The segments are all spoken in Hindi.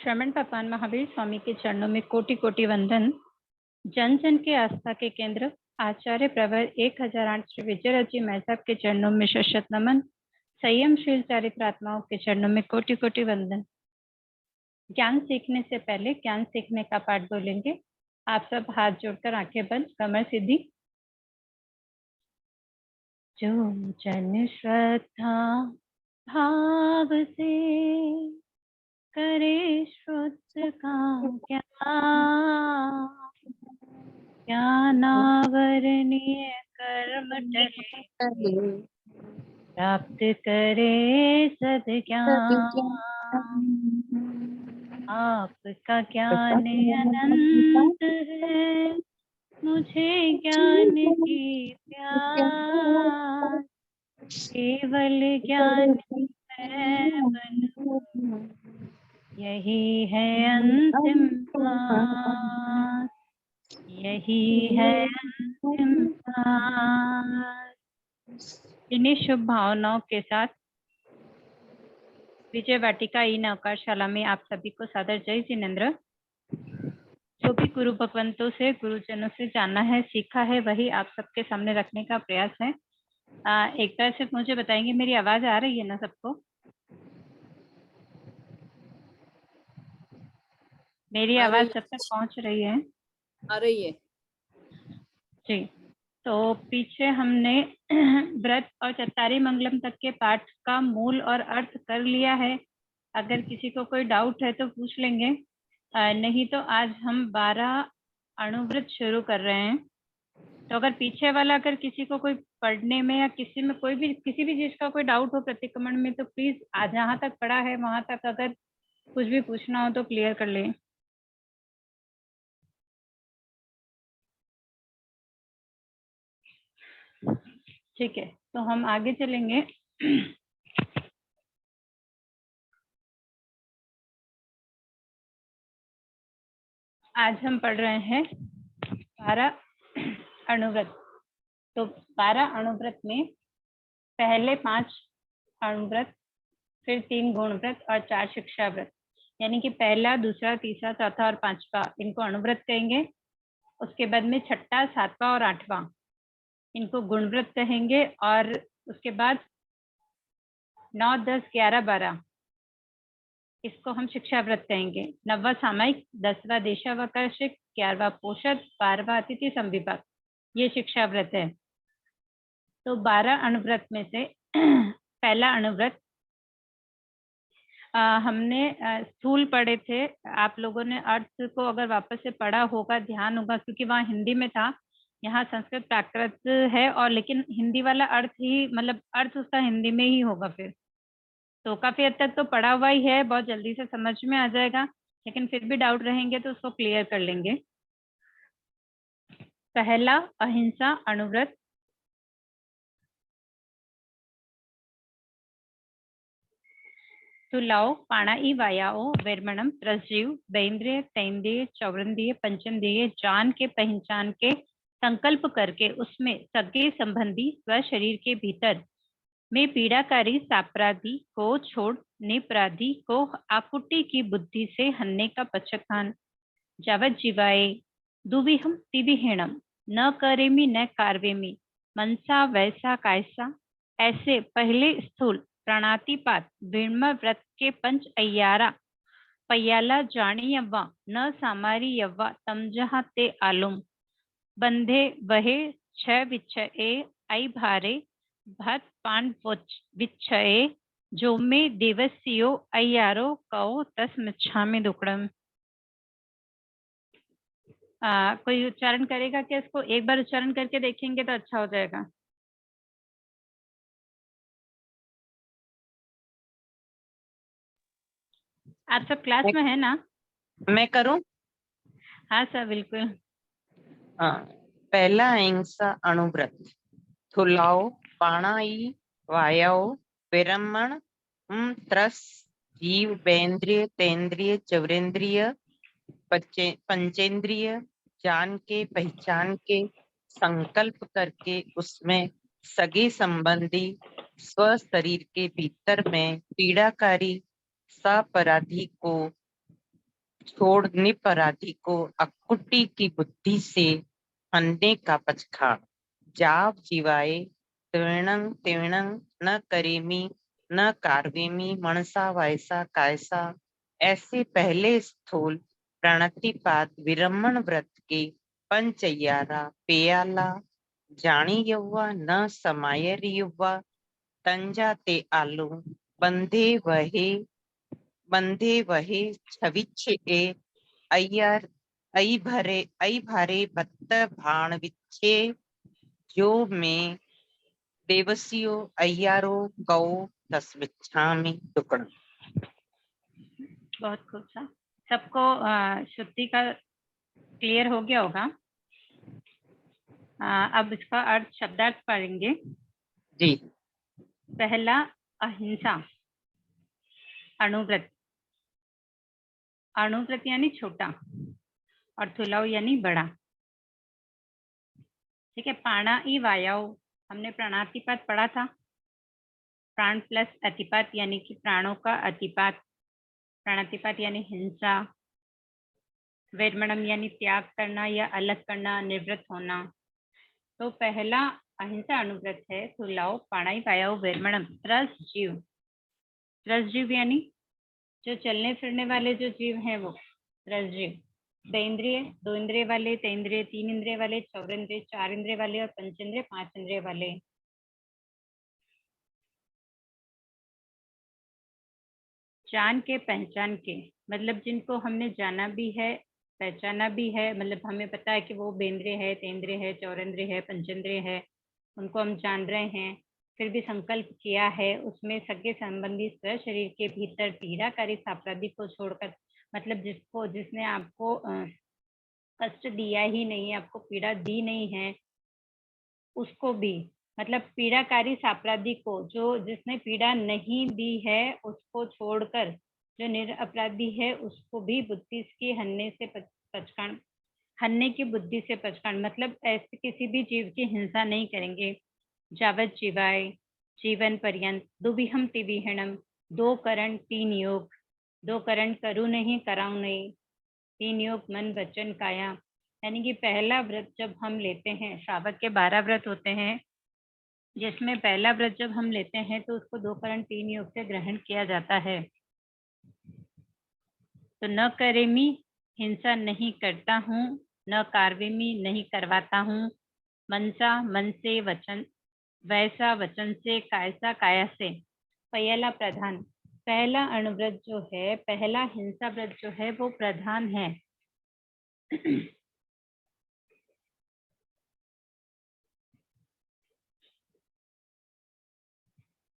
श्रमण पापान महावीर स्वामी के चरणों में कोटि कोटि वंदन। जन जन के आस्था के केंद्र आचार्य प्रवर 1008 श्री विजय जी महताब के चरणों में शत नमन। संयमशील चारित्रात्माओं के चरणों में कोटि कोटि वंदन। ज्ञान सीखने से पहले ज्ञान सीखने का पाठ बोलेंगे। आप सब हाथ जोड़कर आंखें बंद, कमर सीधी। जो जन श्रद्धा भाव से करे शुद्ध का ज्ञानावरणीय कर्म टले प्राप्त करे सद्ज्ञान। आपका ज्ञान अनंत है, मुझे ज्ञान की प्यास, केवल ज्ञान है बनूं, यही है अंतिम पास, यही है अंतिम पास। इन्हीं शुभ भावनाओं के साथ विजय वाटिका इन अवकाशशाला में आप सभी को सादर जय जिनेंद्र। जो भी गुरु भगवंतों से, गुरुजनों से जाना है, सीखा है, वही आप सबके सामने रखने का प्रयास है। एक बार सिर्फ मुझे बताएंगे, मेरी आवाज आ रही है ना सबको? मेरी आवाज सब तक पहुंच रही है? आ रही है जी। तो पीछे हमने व्रत और चत्तारी मंगलम तक के पाठ का मूल और अर्थ कर लिया है। अगर किसी को कोई डाउट है तो पूछ लेंगे, नहीं तो आज हम 12 अणुव्रत शुरू कर रहे हैं। तो अगर पीछे वाला, अगर किसी को कोई पढ़ने में या किसी में कोई भी किसी भी चीज का कोई डाउट हो प्रतिक्रमण में, तो प्लीज जहाँ तक पढ़ा है वहां तक अगर कुछ भी पूछना हो तो क्लियर कर लें। ठीक है, तो हम आगे चलेंगे। आज हम पढ़ रहे हैं 12 अणुव्रत। तो 12 अणुव्रत में पहले 5 अणुव्रत, फिर 3 गुणव्रत और 4 शिक्षा व्रत, यानी कि पहला, दूसरा, तीसरा, चौथा और 5वां इनको अणुव्रत कहेंगे। उसके बाद में 6ठा, 7वां और 8वां इनको गुणव्रत कहेंगे। और उसके बाद 9, 10, 11, 12 इसको हम शिक्षा व्रत कहेंगे। 9वां सामयिक, 10वां देशावकाशिक, 11वां पोषक, 12वां अतिथि संविभाग, ये शिक्षा व्रत है। तो 12 अणुव्रत में से पहला अणुव्रत हमने स्थूल पढ़े थे। आप लोगों ने अर्थ को अगर वापस से पढ़ा होगा, ध्यान होगा, क्योंकि वहाँ हिंदी में था, यहाँ संस्कृत प्राकृत है, और लेकिन हिंदी वाला अर्थ ही, मतलब अर्थ उसका हिंदी में ही होगा फिर। तो काफी हद तक तो पढ़ा हुआ ही है, बहुत जल्दी से समझ में आ जाएगा, लेकिन फिर भी डाउट रहेंगे तो उसको क्लियर कर लेंगे। पहला अहिंसा अणुव्रत। तुलाओ पाणाई वायाओ वैरमणम त्रसजीव बेन्द्रिय तैन्द्रिय चौरंद्रिय पंचमद्रिय जान के पहचान के संकल्प करके उसमें सगे संबंधी स्व शरीर के भीतर में पीड़ाकारी सापराधी को छोड़ निपराधी को आकुटी की बुद्धि से हन्ने का पश्चातान जावत जीवाए दुविहम तिविहीणम न करेमी न कार्वेमी मनसा वैसा कायसा। ऐसे पहले स्थूल प्राणातिपात विण्म व्रत के पंच अय्यारा पयाला जानी यव्वा न सामारी यव्वा तमजहा ते आलुम बंधे वहे छ विच्छये आई भारे भत पान विच्छये जो में देवस्यो अय्यारो कौ तस मिच्छा में दुकड़म। कोई उच्चारण करेगा क्या इसको? एक बार उच्चारण करके देखेंगे तो अच्छा हो जाएगा। आप सब क्लास में है ना? मैं करूं? हाँ सर, बिल्कुल। हाँ, पहला अहिंसा अणुव्रत। थुलाओ पाणाई वायाओ विरमण त्रस जीव बेन्द्रिय तेन्द्रिय चौरेन्द्रिय पंचेंद्रिय जान के पहचान के संकल्प करके उसमें सगे संबंधी स्व शरीर के भीतर में पीड़ाकारी सापराधी को छोड़ निपराधी को अकुटी की बुद्धि से हनने का पचखाड़। जाव जीवाए तीर्णं तीर्णं न करेमी न कार्वेमी मनसा वैसा कायसा। ऐसे पहले स्थूल प्रणतिपात विरमण व्रत के पंचयारा पेयाला जानी यौवा न समायर युवा तंजा ते आलू बंधे वहे छविच्छे ए अय्यर ऐ भरे बत्त भाण विच्छे जो में देवसियो अय्यारो गौ तस्मिच्छामि दुक्कड़। बहुत खूब सा। सबको श्रुति का क्लियर हो गया होगा। अब इसका अर्थ शब्दार्थ पढ़ेंगे। जी। पहला अहिंसा, अणुव्रत। अणुव्रत यानी छोटा और थुलाव यानी बड़ा। ठीक है। प्राणा ई वायाव, हमने प्राणातिपात पढ़ा था। प्राण प्लस अतिपात यानी कि प्राणों का अतिपात। प्राणातिपात यानी हिंसा। वैरमणम यानी त्याग करना या अलग करना, निवृत्त होना। तो पहला अहिंसा अणुव्रत है थुलाव, प्राणाई वायाव, वैरमणम। त्रस जीव, त्रस जीव यानी जो चलने फिरने वाले जो जीव हैं वो त्रस जीव। तेंद्रिय, 2 इंद्रिय वाले, तेंद्रिय 3 इंद्रिय वाले, चौरेंद्रिय 4 इंद्रिय वाले और पंचेंद्रिय 5 इंद्रिय वाले। जान के पहचान के, मतलब जिनको हमने जाना भी है पहचाना भी है, मतलब हमें पता है कि वो बेंद्रिय है, तेंद्रिय है, चौरेंद्रिय है, पंचेंद्रिय है, उनको हम जान रहे हैं। फिर भी संकल्प किया है उसमें सगे संबंधी स्व शरीर के भीतर पीड़ाकारी सापराधी को छोड़कर, मतलब जिसने आपको कष्ट दिया ही नहीं, आपको पीड़ा दी नहीं है, उसको भी, मतलब पीड़ाकारी सापराधी को, जो जिसने पीड़ा नहीं दी है उसको छोड़कर जो निरपराधी है उसको भी बुद्धि की हन्ने से पचकान, हन्ने की बुद्धि से पचकान, मतलब ऐसे किसी भी जीव की हिंसा नहीं करेंगे। जावत जीवाय, जीवन पर्यंत। दुविहम तिविहणम, 2 करण 3 योग। 2 करण करूँ नहीं कराऊं नहीं, 3 योग मन वचन काया। यानी कि पहला व्रत जब हम लेते हैं, श्रावक के 12 व्रत होते हैं, जिसमें पहला व्रत जब हम लेते हैं तो उसको 2 करण 3 योग से ग्रहण किया जाता है। तो न करेमी, हिंसा नहीं करता हूँ, न कार्वेमी, नहीं करवाता हूँ, मनसा, मन से, वचन वैसा, वचन से, कायसा, काया से। पहला प्रधान, पहला अणुव्रत जो है, पहला हिंसा व्रत जो है वो प्रधान है।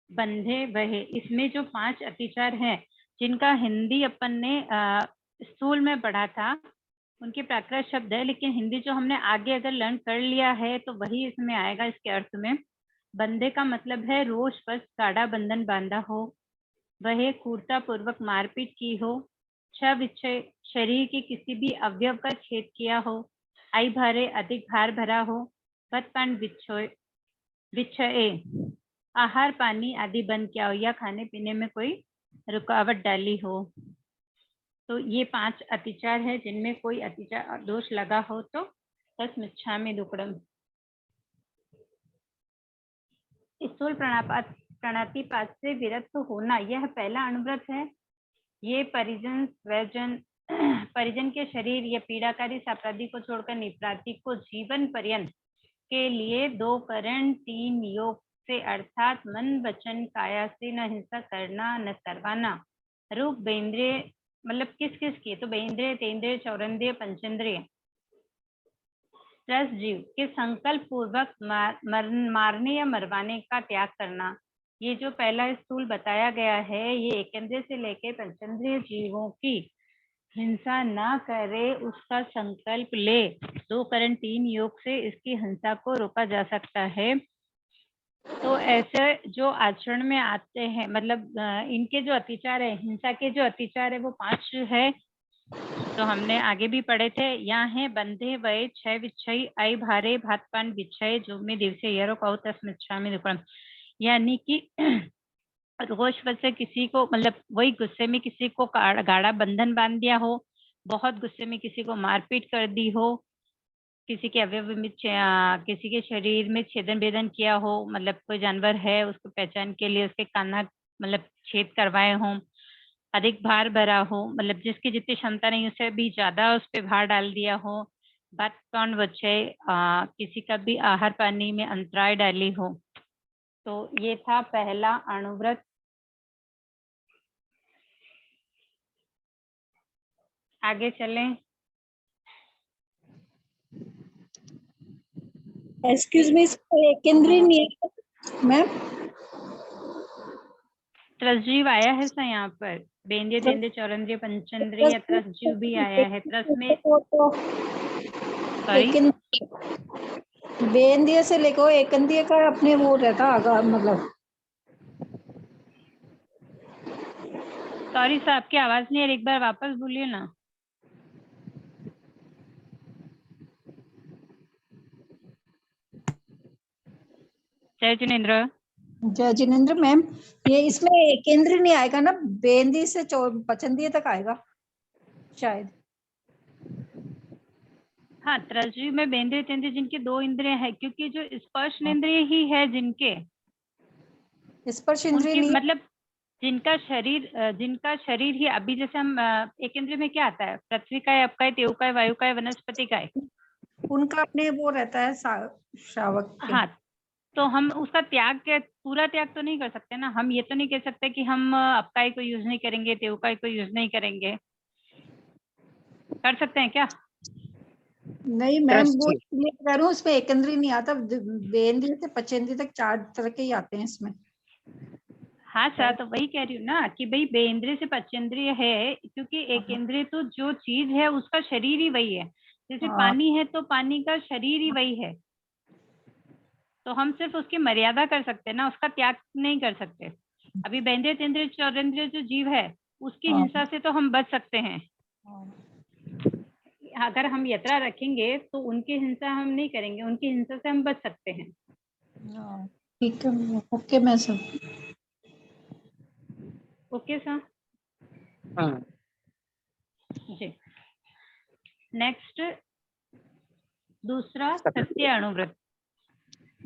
बंधे वहे, इसमें जो 5 अतिचार हैं जिनका हिंदी अपन ने स्कूल में पढ़ा था, उनके प्राकृत शब्द है, लेकिन हिंदी जो हमने आगे अगर लर्न कर लिया है तो वही इसमें आएगा इसके अर्थ में। बंधे का मतलब है रोष बस गाढ़ा बंधन बांधा हो, वह क्रूरता पूर्वक मारपीट की हो, छ विच्छय, शरीर के किसी भी अवयव का छेद किया हो, आई भारे, अधिक भार भरा हो, पतपान विच्छय, आहार पानी आदि बंद किया हो या खाने पीने में कोई रुकावट डाली हो। तो ये 5 अतिचार है, जिनमें कोई अतिचार दोष लगा हो तो तस्मिच्छामि दुक्कडम। स्थूल प्राणातिपात से विरक्त होना, यह पहला अणुव्रत है। ये परिजन स्वजन परिजन के शरीर या पीड़ाकारी सापराधी को छोड़कर निपराधी को जीवन पर्यंत के लिए 2 करण 3 योग से, अर्थात मन वचन काया से न हिंसा करना न करवाना। रूप बेंद्रिय, मतलब किस किस की, तो बेंद्रिय, तेंद्रिय, चौरेंद्रिय, पंचेंद्रिय। त्रस जीव के संकल्प पूर्वक मारने या मरवाने का त्याग करना। ये जो पहला स्थूल बताया गया है, ये एकेंद्रिय से लेकर पंचेंद्रिय जीवों की हिंसा ना करे उसका संकल्प ले, 2 करण 3 योग से इसकी हिंसा को रोका जा सकता है। तो ऐसे जो आचरण में आते हैं, मतलब इनके जो अतिचार है, हिंसा के जो अतिचार है वो 5 है, तो हमने आगे भी पढ़े थे। यहाँ है बंधे वय, छह विच्छय, आई भारे, भातपान विच्छय, जो में दिवसे यरो कहो तस्मिच्छामि दुक्कडम। यानी कि रोष वश से किसी को, मतलब वही गुस्से में किसी को गाढ़ा बंधन बांध दिया हो, बहुत गुस्से में किसी को मारपीट कर दी हो, किसी के अवयव में किसी के शरीर में छेदन भेदन किया हो, मतलब कोई जानवर है उसको पहचान के लिए उसके काना मतलब छेद करवाए हों, अधिक भार भरा हो, मतलब जिसकी जितनी क्षमता नहीं उससे भी ज्यादा उस पे भार डाल दिया हो, बात कौन बचे, किसी का भी आहार पानी में अंतराय डाली हो। तो ये था पहला अणुव्रत। आगे चलें। एक्सक्यूज मी, एक इंद्रिय नियम मैम। त्रसजीव आया है सर यहाँ पर, बेंद्रिय तेंद्रिय चौरंद्रिय पंचेंद्रिय त्रसजीव भी आया है। त्रस में सॉरी बेंद्रिय से लेकर एकंद्रिय का अपने वो रहता आगा, मतलब सॉरी सर आपकी आवाज नहीं आ रही, एक बार वापस बोलिए ना। जय जिनेन्द्र। जय जिनेन्द्र मैम, ये इसमें केंद्र नहीं आएगा ना, बेंद्रिय से पचंद्रिय तक आएगा शायद। हाँ, त्रसजीव में बेंद्रिय तेंद्रिय जिनके 2 इंद्रिय है, क्योंकि जो स्पर्श इंद्रिय ही है जिनके, स्पर्श इंद्रिय उनकी नहीं, मतलब जिनका शरीर ही, अभी जैसे हम एक इंद्रिय में क्या आता है, पृथ्वी का है, आपका है, तेव का है, वायु का है, वनस्पति का है, उनका अपने वो रहता है श्रावक के। हाँ। तो हम उसका त्याग के पूरा त्याग तो नहीं कर सकते ना, हम ये तो नहीं कह सकते कि हम अपकाई को यूज नहीं करेंगे, तेवकाई को यूज नहीं करेंगे, कर सकते हैं क्या? नहीं मैम, वो त्रसजीव। इसलिए कह रहा हूँ, उसमें एकंद्री नहीं आता, बेंद्रिय से पचेंद्रिय तक 4 तरह के ही आते हैं इसमें। हाँ सर, तो वही कह रही हूँ ना कि भाई बेइंद्रिय से पचेंद्रिय है, क्योंकि एक इंद्रिय तो जो चीज है उसका शरीर ही वही है, जैसे हाँ, पानी है तो पानी का शरीर ही वही है, तो हम सिर्फ उसकी मर्यादा कर सकते हैं ना, उसका त्याग नहीं कर सकते। अभी बेंद्रिय तेंद्रिय चौरेंद्रिय जो जीव है उसकी हाँ, हिंसा से तो हम बच सकते हैं, हाँ, अगर हम यात्रा रखेंगे तो उनकी हिंसा हम नहीं करेंगे, उनकी हिंसा से हम बच सकते हैं। हाँ, ठीक है, ओके मैं सब। ओके सर हाँ, जी। नेक्स्ट दूसरा सत्य। सत्य अणुव्रत।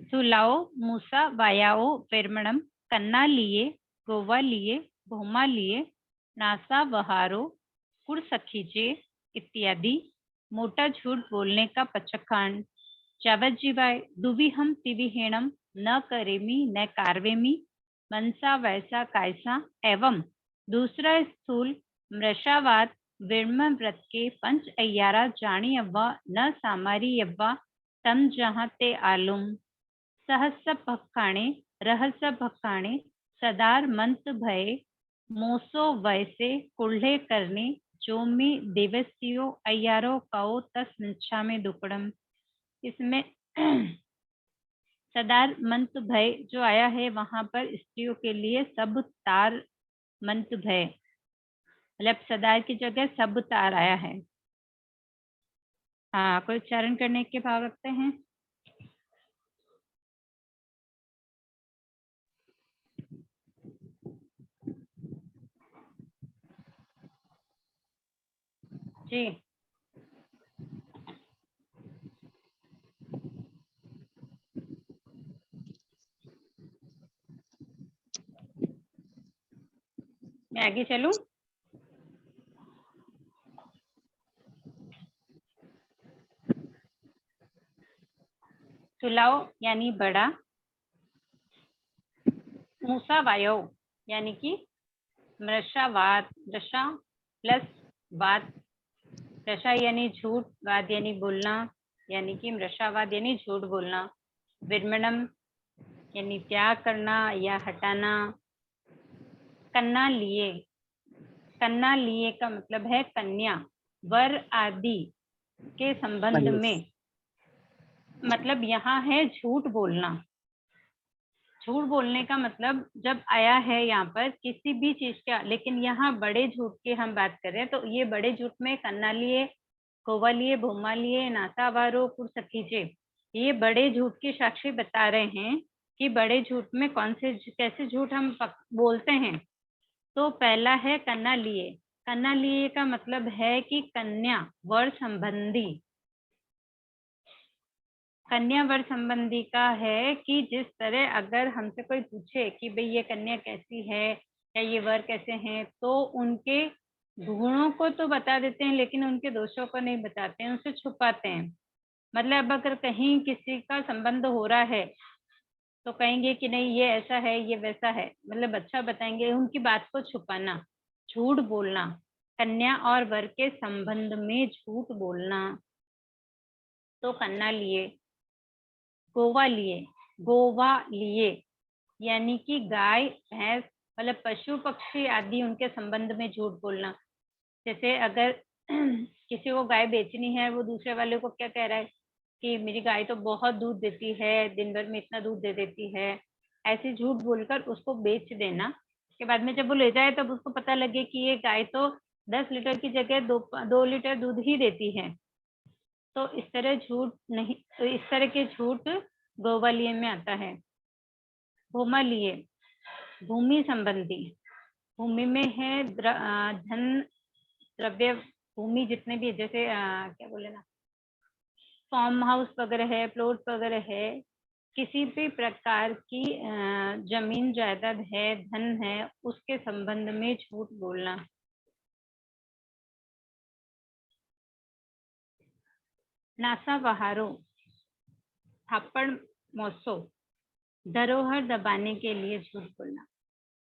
सुलाओ मूसा वायाओ वेरमणम कन्ना लिए गोवा लिए भूमा लिए नासा वहारो कुड़ सखीचे इत्यादि मोटा झूठ बोलने का पचकांड। चावज्जीवाय दुविहम तिविहीणम न करेमी न कार्वेमी मनसा वैसा कायसा एवं दूसरा स्थूल मृषावाद विर्म व्रत के पंच अय्यारा जानी अव्वा न सामारी अव्वा तम जहाँ ते आलुम सहस भक्काणे रहस भक्काणे सदार मंत भय मोसो वैसे कुल्हे करने जो मी देवस्यो अय्यारो कहो तस निच्छा में दुकड़म। इसमें सदार मंत भय जो आया है वहां पर स्त्रियों के लिए सब तार मंत भय, मतलब सदार की जगह सब तार आया है। हाँ, कोई उच्चारण करने के भाव रखते हैं? जी मैं आगे चलूं? सुलाओ यानी बड़ा, मूसा वायो यानी कि मृषावाद, मृषा प्लस वाद, मृषा यानी झूठ, वाद यानी बोलना, यानी कि मृषावाद यानी झूठ बोलना, विर्मणम यानी त्याग करना या हटाना, कन्ना लिए का मतलब है कन्या, वर आदि के संबंध में, मतलब यहाँ है झूठ बोलना। झूठ बोलने का मतलब जब आया है यहाँ पर किसी भी चीज का, लेकिन यहाँ बड़े झूठ की हम बात कर रहे हैं, तो ये बड़े झूठ में कन्ना लिए, गोवा लिए, भूमा लिए, नासावारो कुर सखीचे, ये बड़े झूठ की साक्षी बता रहे हैं कि बड़े झूठ में कौन से कैसे झूठ हम बोलते हैं। तो पहला है कन्ना लिए। कन्या लिए का मतलब है कि कन्या वर संबंधी, कन्या वर संबंधी का है कि जिस तरह अगर हमसे कोई पूछे कि भाई ये कन्या कैसी है या ये वर कैसे हैं, तो उनके गुणों को तो बता देते हैं लेकिन उनके दोषों को नहीं बताते हैं, उसे छुपाते हैं। मतलब अगर कहीं किसी का संबंध हो रहा है तो कहेंगे कि नहीं ये ऐसा है ये वैसा है, मतलब अच्छा बताएंगे, उनकी बात को छुपाना, झूठ बोलना, कन्या और वर के संबंध में झूठ बोलना। तो कन्या लिए, गोवा लिए, गोवा लिए यानी कि गाय भैंस मतलब पशु पक्षी आदि उनके संबंध में झूठ बोलना। जैसे अगर किसी को गाय बेचनी है, वो दूसरे वाले को क्या कह रहा है कि मेरी गाय तो बहुत दूध देती है, दिन भर में इतना दूध दे देती है, ऐसे झूठ बोलकर उसको बेच देना। उसके बाद में जब वो ले जाए तब उसको पता लगे कि ये गाय तो 10 लीटर की जगह 2 लीटर दूध ही देती है। तो इस तरह झूठ नहीं, तो इस तरह के झूठ गोवालिये में आता है। भूमालिये, भूमि संबंधी, भूमि में है धन द्रव्य, भूमि जितने भी जैसे क्या बोले ना, फार्म हाउस वगैरह है, प्लॉट वगैरह है, किसी भी प्रकार की जमीन जायदाद है, धन है, उसके संबंध में झूठ बोलना। नासा बहारो, थापड़ मौसो, धरोहर दबाने के लिए झूठ बोलना।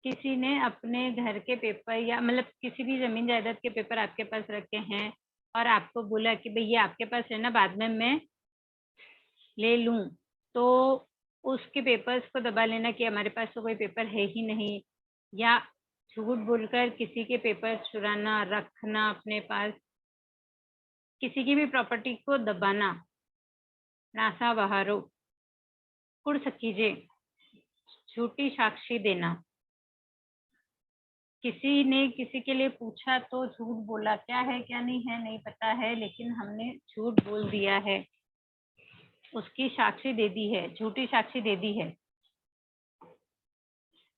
किसी ने अपने घर के पेपर या मतलब किसी भी जमीन जायदाद के पेपर आपके पास रखे हैं और आपको बोला कि भाई ये आपके पास है ना, बाद में मैं ले लूं, तो उसके पेपर्स को दबा लेना कि हमारे पास तो कोई पेपर है ही नहीं, या झूठ बोलकर किसी के पेपर चुराना, रखना अपने पास, किसी की भी प्रॉपर्टी को दबाना। नासा बहारो, कुड़ सकीजे, झूठी साक्षी देना। किसी ने किसी के लिए पूछा तो झूठ बोला, क्या है क्या नहीं है नहीं पता है, लेकिन हमने झूठ बोल दिया है, उसकी साक्षी दे दी है, झूठी साक्षी दे दी है।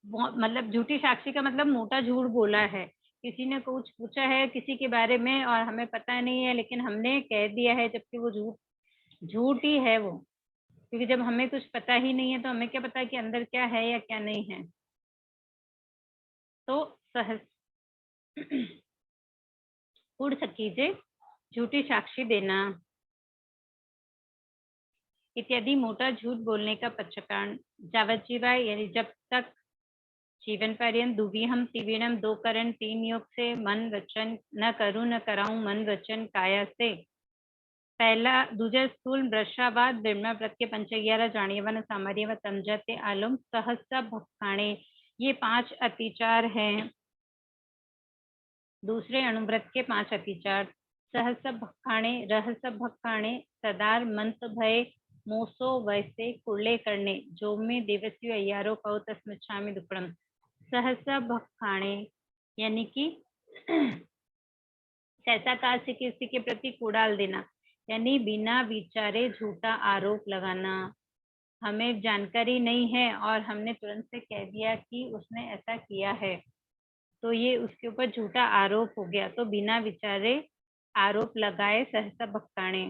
मतलब झूठी साक्षी का मतलब मोटा झूठ बोला है। किसी ने कुछ पूछा है किसी के बारे में और हमें पता नहीं है, लेकिन हमने कह दिया है, जबकि वो झूठ ही है वो, क्योंकि जब हमें कुछ पता ही नहीं है तो हमें क्या पता कि अंदर क्या है या क्या नहीं है। तो सहज उड़ सकीजे, झूठी साक्षी देना इत्यादि मोटा झूठ बोलने का पक्षकारण। जावत जीवाय यानी जब तक जीवन पर्यंत, दुविहम त्रिविणम, 2 करण 3 योग से, मन वचन न करूं न कराऊं, मन वचन काया से। पहला दूजा स्थूल वृषावाद ब्रह्मा व्रत के 511 जाणीवन सामर्य व तमजते आलम सहस्र भक्षाणे, ये 5 अतिचार हैं। दूसरे अणुव्रत के 5 अतिचार, सहस्र भक्षाणे, रहस्य भक्षाणे, सदार मंत भय, मोसो वैसे कुल्ले करने, जो में देवस्यु अय्यारो कहो तस्मच्छामि दुक्कड़म। सहस्र भक्षाणे यानी कि सहसाकार से किसी के प्रति कुड़ाल देना, यानी बिना विचारे झूठा आरोप लगाना। हमें जानकारी नहीं है और हमने तुरंत से कह दिया कि उसने ऐसा किया है, तो ये उसके ऊपर झूठा आरोप हो गया, तो बिना विचारे आरोप लगाए सहसा भक्काणे।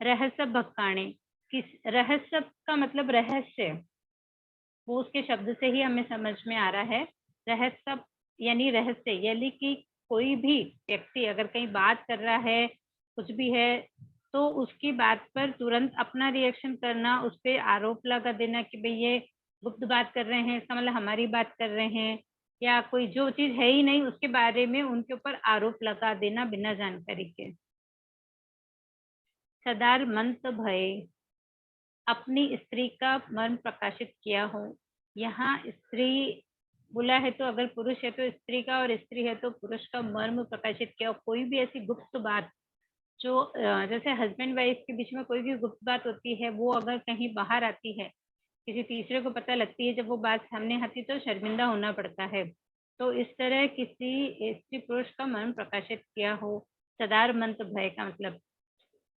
रहस्य भक्काणे, किस रहस्य का मतलब रहस्य, वो उसके शब्द से ही हमें समझ में आ रहा है। रहस्य यानी रहस्य, यानी कि कोई भी व्यक्ति अगर कहीं बात कर रहा है, कुछ भी है, तो उसकी बात पर तुरंत अपना रिएक्शन करना, उस पर आरोप लगा देना कि भाई ये गुप्त बात कर रहे हैं, इसका मतलब हमारी बात कर रहे हैं, या कोई जो चीज है ही नहीं उसके बारे में उनके ऊपर आरोप लगा देना बिना जानकारी के। सदार मंत भय, अपनी स्त्री का मर्म प्रकाशित किया हो। यहाँ स्त्री बोला है तो अगर पुरुष है तो स्त्री का, और स्त्री है तो पुरुष का मर्म प्रकाशित किया हो। कोई भी ऐसी गुप्त बात जो जैसे हस्बैंड वाइफ के बीच में कोई भी गुप्त बात होती है, वो अगर कहीं बाहर आती है, किसी तीसरे को पता लगती है, जब वो बात सामने आती तो शर्मिंदा होना पड़ता है। तो इस तरह किसी स्त्री पुरुष का मर्म प्रकाशित किया हो। सदार मंत भय का मतलब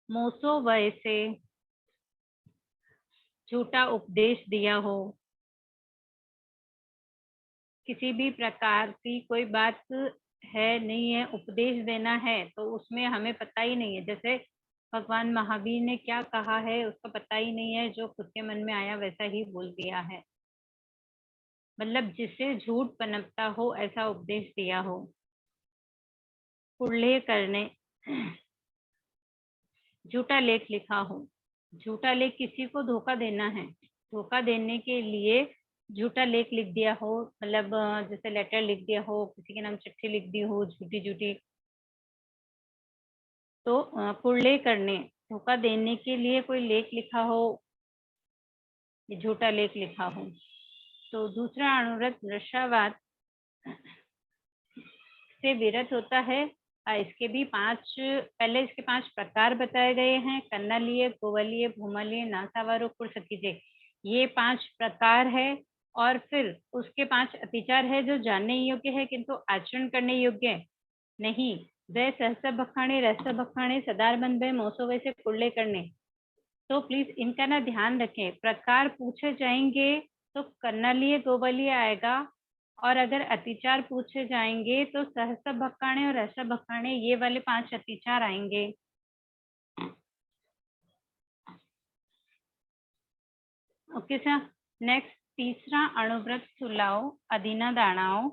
मोसो वय से, झूठा उपदेश दिया हो। किसी भी प्रकार की कोई बात है नहीं है, उपदेश देना है तो उसमें हमें पता ही नहीं है। जैसे भगवान महावीर ने क्या कहा है उसका पता ही नहीं है, जो खुद के मन में आया वैसा ही बोल दिया है। मतलब जिससे झूठ पनपता हो ऐसा उपदेश दिया हो। उल्लेख करने, झूठा लेख लिखा हो। झूठा लेख किसी को धोखा देना है, धोखा देने के लिए झूठा लेख लिख दिया हो, मतलब जैसे लेटर लिख दिया हो, किसी के नाम चिट्ठी लिख दी हो झूठी झूठी, तो कुल्ले करने, धोखा देने के लिए कोई लेख लिखा हो, झूठा लेख लिखा हो। तो दूसरा अनुव्रत वृषावाद से विरत होता है। इसके भी पहले इसके 5 प्रकार बताए गए हैं। कन्नलीय, गोवलीय, भूमलीय, नासावारो, कुर्सकीजे, ये 5 प्रकार है। और फिर उसके 5 अतिचार है जो जानने योग्य है किंतु आचरण करने योग्य नहीं। वे सहसा भखाणे, रस भखाणे, सदार बंद मोसो वैसे कुल्ले करने। तो प्लीज इनका ना ध्यान रखें। प्रकार पूछे जाएंगे तो कन्नलीय, गोवलीय आएगा, और अगर अतिचार पूछे जाएंगे तो सहसा भखाणे और रस भखाणे, ये वाले 5 अतिचार आएंगे। Okay sir. नेक्स्ट तीसरा अणुव्रत सुलाओ, अधीना दानाओ,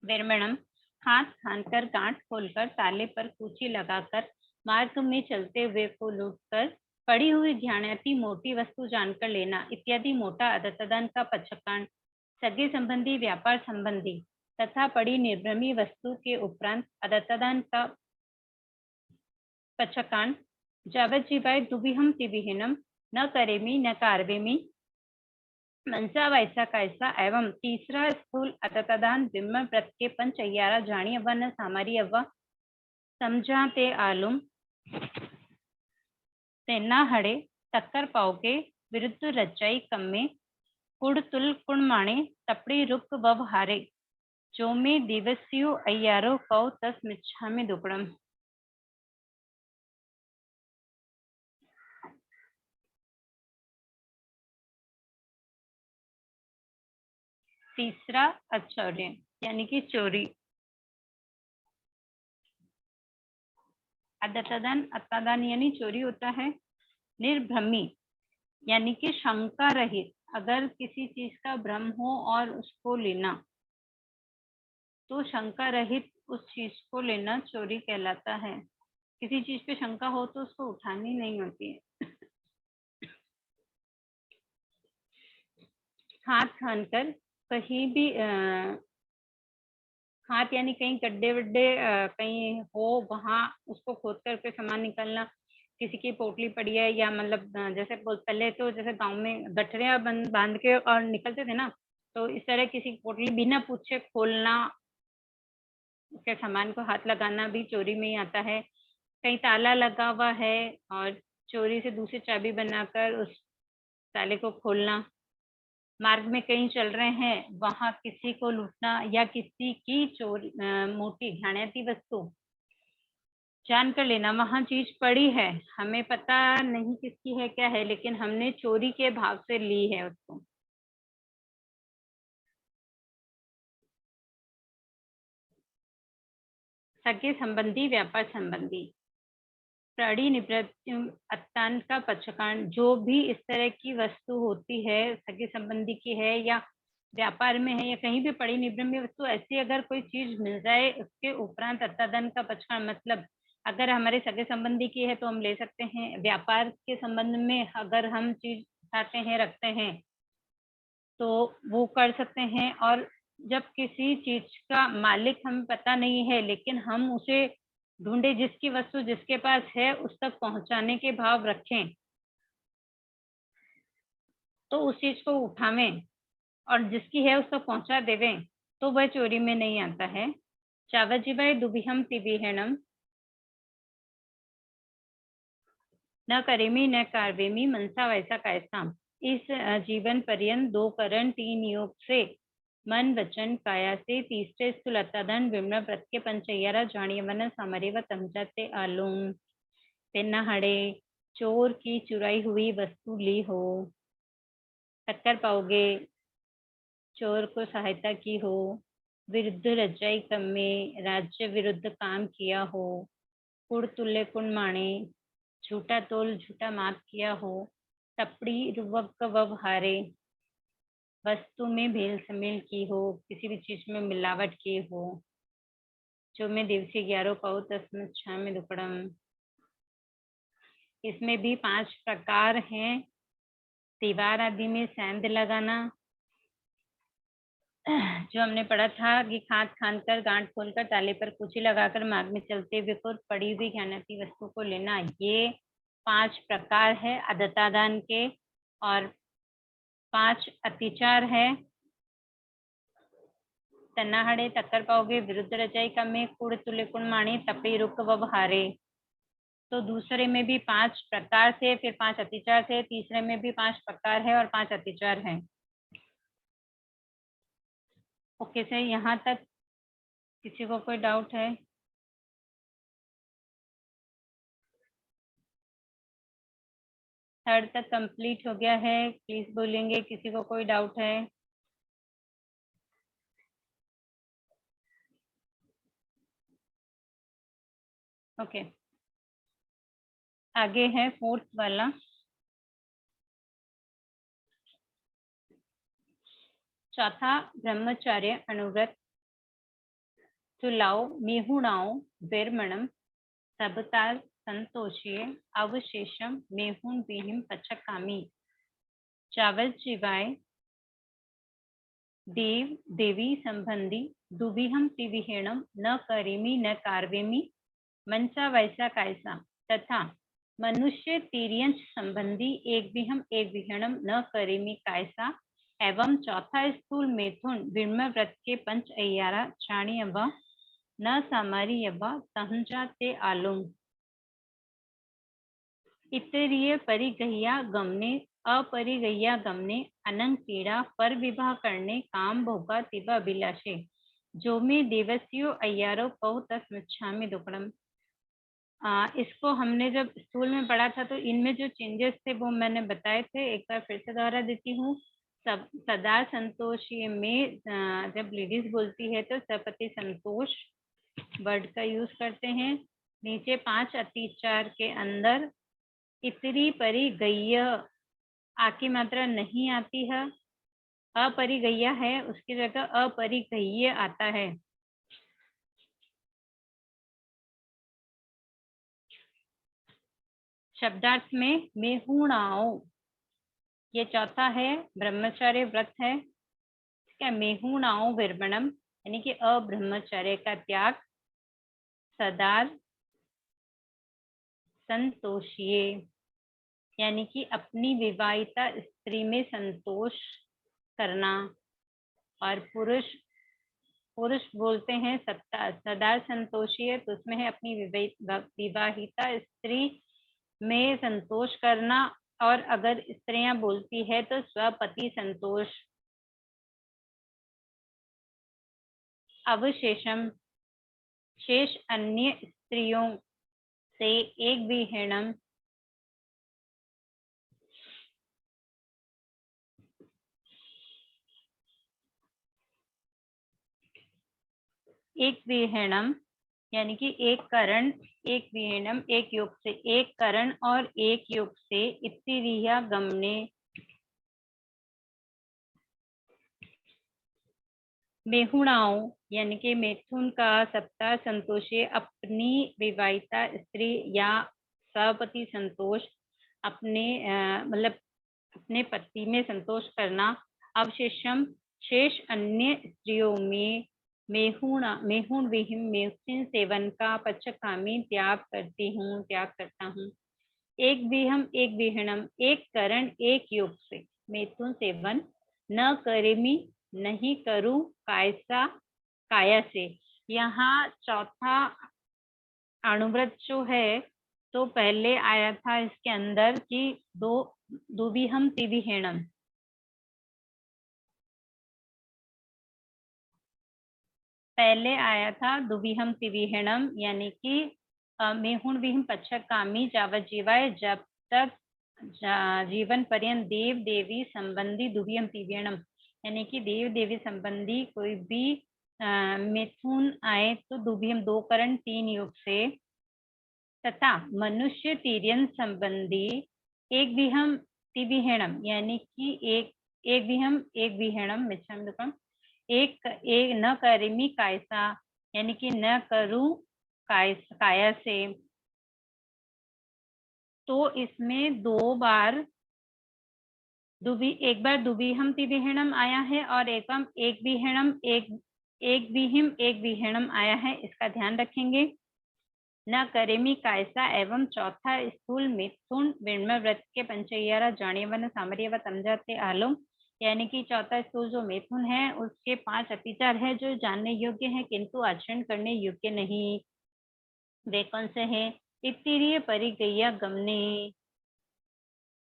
विरमणम, हाथ छानकर, गांठ खोलकर, ताले पर कुची लगाकर, मार्ग में चलते हुए को लूटकर, पड़ी हुई ध्यानाती मोटी वस्तु जानकर लेना इत्यादि मोटा अदतदान का पचकांड, सगे संबंधी, व्यापार संबंधी तथा पड़ी निर्भ्रमी वस्तु के उपरांत अदतदान का पचकांड, जावत जीवाय दुविहम तिविहीनम, न करेमी न कार्वेमी, मनसा वैसा कैसा। एवं तीसरा स्थूल अततदान बिम्ब व्रत के पंच 11 जानी अव्वा न सामारी अव्वा समझाते आलूम तेना हड़े टक्कर पाओगे विरुद्ध रचाई कम्मे कुड़ तुल कुणमाणे तपड़ी रुक वव हारे जो में दिवसियो अय्यारो कौ तस मिच्छा में दुकड़म। तीसरा आचौर्य यानी कि चोरी। अदतदान, अत्तादान यानी चोरी होता है। निर्भ्रमी यानी कि शंका रहित, अगर किसी चीज का भ्रम हो और उसको लेना, तो शंका रहित उस चीज को लेना चोरी कहलाता है। किसी चीज पे शंका हो तो उसको उठानी नहीं होती है। हाथ छानकर, कहीं भी हाथ यानी कहीं गड्ढे वड्ढे कहीं हो वहां उसको खोद कर के सामान निकालना। किसी की पोटली पड़ी है या मतलब जैसे पहले तो जैसे गांव में गठरिया बांध के और निकलते थे ना, तो इस तरह किसी की पोटली बिना पूछे खोलना, उसके सामान को हाथ लगाना भी चोरी में ही आता है। कहीं ताला लगा हुआ है और चोरी से दूसरी चाबी बनाकर उस ताले को खोलना। मार्ग में कहीं चल रहे हैं वहां किसी को लूटना या किसी की चोरी, मोटी घाणियाती वस्तु जान कर लेना। वहां चीज पड़ी है, हमें पता नहीं किसकी है क्या है, लेकिन हमने चोरी के भाव से ली है उसको। सगे संबंधी, व्यापार संबंधी, प्राणी निवृत्ति अत्यंत का पचकांड, जो भी इस तरह की वस्तु होती है, सगे संबंधी की है या व्यापार में है या कहीं भी पड़ी निवृत्ति वस्तु, ऐसी अगर कोई चीज मिल जाए उसके उपरांत अत्यादन का पचकांड, मतलब अगर हमारे सगे संबंधी की है तो हम ले सकते हैं। व्यापार के संबंध में अगर हम चीज उठाते हैं रखते हैं तो वो कर सकते हैं। और जब किसी चीज का मालिक हमें पता नहीं है लेकिन हम उसे ढूंढे, जिसकी वस्तु जिसके पास है उस तक पहुंचाने के भाव रखें, तो उस चीज को उठावें और जिसकी है उस तक पहुंचा देवें, तो वह चोरी में नहीं आता है। चावजीबाई दुबिहम तिबिहणम, न करेमी न कार्वेमी, मनसा वैसा कैसा। इस जीवन पर्यंत 2 करण 3 योग से मन वचन काया से, तीसरे स्थूल अत्तादन विम्न व्रत के पंचयरा जानियवन सामरे व तमजाते आलूम तेना हड़े, चोर की चुराई हुई वस्तु ली हो, टक्कर पाओगे, चोर को सहायता की हो, विरुद्ध रजाई कमे, राज्य विरुद्ध काम किया हो, कुड़ तुल्य कुण माणे, झूठा तोल झूठा माप किया हो, टपड़ी रुवक व्यवहारे, वस्तु में भेल समेल की हो, किसी भी चीज में मिलावट की हो, जो में दिवसी 11 पाऊ तस्मत् छामि दुक्कडम। इसमें भी 5 प्रकार हैं। दीवार आदि में सेंध लगाना, जो हमने पढ़ा था कि खाद खानकर गांठ खोलकर ताले पर कुची लगाकर मार्ग में चलते हुए को पड़ी हुई ज्ञानाती वस्तु को लेना, ये 5 प्रकार है अदत्तादान के। और 5 अतिचार है, तन्नाहड़े टक्कर पाओगे, विरुद्ध रजाई कमे, कुड़ तुल्य कुण माणी, तपी रुक व्यवहारे। तो दूसरे में भी 5 प्रकार थे, फिर 5 अतिचार थे, तीसरे में भी 5 प्रकार है और 5 अतिचार हैं। ओके सर, यहाँ तक किसी को कोई डाउट है? थर्ड तक कंप्लीट हो गया है, प्लीज बोलेंगे किसी को कोई डाउट है? ओके, आगे है 4th वाला। चौथा ब्रह्मचर्य अनुव्रत, तुलाओ मेहुणाओ विरमणम सबतार संतोषिये अवशेषम मेहुण विहिम पचकामी। चावल चिवाय देव देवी संबंधी दुविहम त्रिविहीणम न करेमी न कार्वेमी, मनसा वैसा कायसा। तथा मनुष्य तिर्यंश संबंधी एक विहम एक विहीणम न करेमी कायसा। एवं चौथा स्थूल मिथुन विर्म व्रत के 5 अय्यारा छाणी व न सामारी व तहंजा ते आलुम। इतरीय परिगह्या गमने अपरिगह्या गमने अनंग पीड़ा पर विवाह करने काम भोगा तिबा अभिलाषे, जो में देवस्यो अय्यारो पौ तस्मच्छामि दुक्कडम। इसको हमने जब स्कूल में पढ़ा था तो इनमें जो चेंजेस थे वो मैंने बताए थे, एक बार फिर से दोहरा देती हूँ। सब सदा संतोषी में जब लेडीज बोलती है तो सपति संतोष वर्ड का यूज करते हैं। नीचे 5 अतिचार के अंदर इतरी परिगह्य आ की मात्रा नहीं आती है, अपरिगह्य है, उसकी जगह अपरिगह्य आता है। शब्दार्थ में मेहुणाओ, ये चौथा है, ब्रह्मचर्य व्रत है। ठीक है, मेहुणाओ विरमणम यानी कि अब्रह्मचर्य का त्याग, सदार संतोषिये यानी कि अपनी विवाहिता स्त्री में संतोष करना। और पुरुष बोलते हैं सदा संतोषिये, तो उसमें है अपनी विवाहिता स्त्री में संतोष करना। और अगर स्त्रियां बोलती है तो स्वपति संतोष। अवशेषम, शेष अन्य स्त्रियों से एक विहीणम, एक विहीणम यानी कि एक करण, एक विहीणम एक योग से, एक करण और एक योग से, इत्तिरिया गमने मेहुणाओं यानी कि मैथुन का सप्ताह संतोषे अपनी विवाहिता स्त्री या सपति संतोष, अपने मतलब अपने पति में संतोष करना। अवशेषम, शेष अन्य स्त्रियों में मेहुण विहीन मैथुन सेवन का पचकामी त्याग करता हूँ। एक विहम एक विहीणम, एक करण एक योग से मैथुन सेवन न करेमी नहीं करूं कायसा काया से। यहाँ चौथा अणुव्रत जो है तो पहले आया था इसके अंदर कि दुविहम त्रिविहीणम, पहले आया था दुविहम त्रिविहीणम यानी कि मेहुण विहिम पचकामी जावत जीवाय, जब तक जीवन पर्यंत देव देवी संबंधी दुविहम त्रिविहीणम यानी कि देव देवी संबंधी कोई भी मिथुन आए तो दुभियम 2 करण 3 योग से, तथा मनुष्य तिर्यन संबंधी एक विहम तिविहेणम यानी कि एक विहम एक विहेणम मिच्छामि दुक्कड़म, एक न करेमी कायसा यानी कि न करूं काया से। तो इसमें 2 बार एक बार दुविहम तिविहेणम आया है और एक विहेणम एक विहिम एक विहेणम आया है, इसका ध्यान रखेंगे। न करेमी कायसा एवं चौथा स्थूल मिथुन विण्म व्रत के पंचय्यारा जानियवन सामर्यव तमजाते आलोम यानी कि चौथा स्थूल जो मिथुन है उसके 5 अतिचार है जो जानने योग्य है किंतु आचरण करने योग्य नहीं। वे कौन से है? इत्तीय परिगया गमने,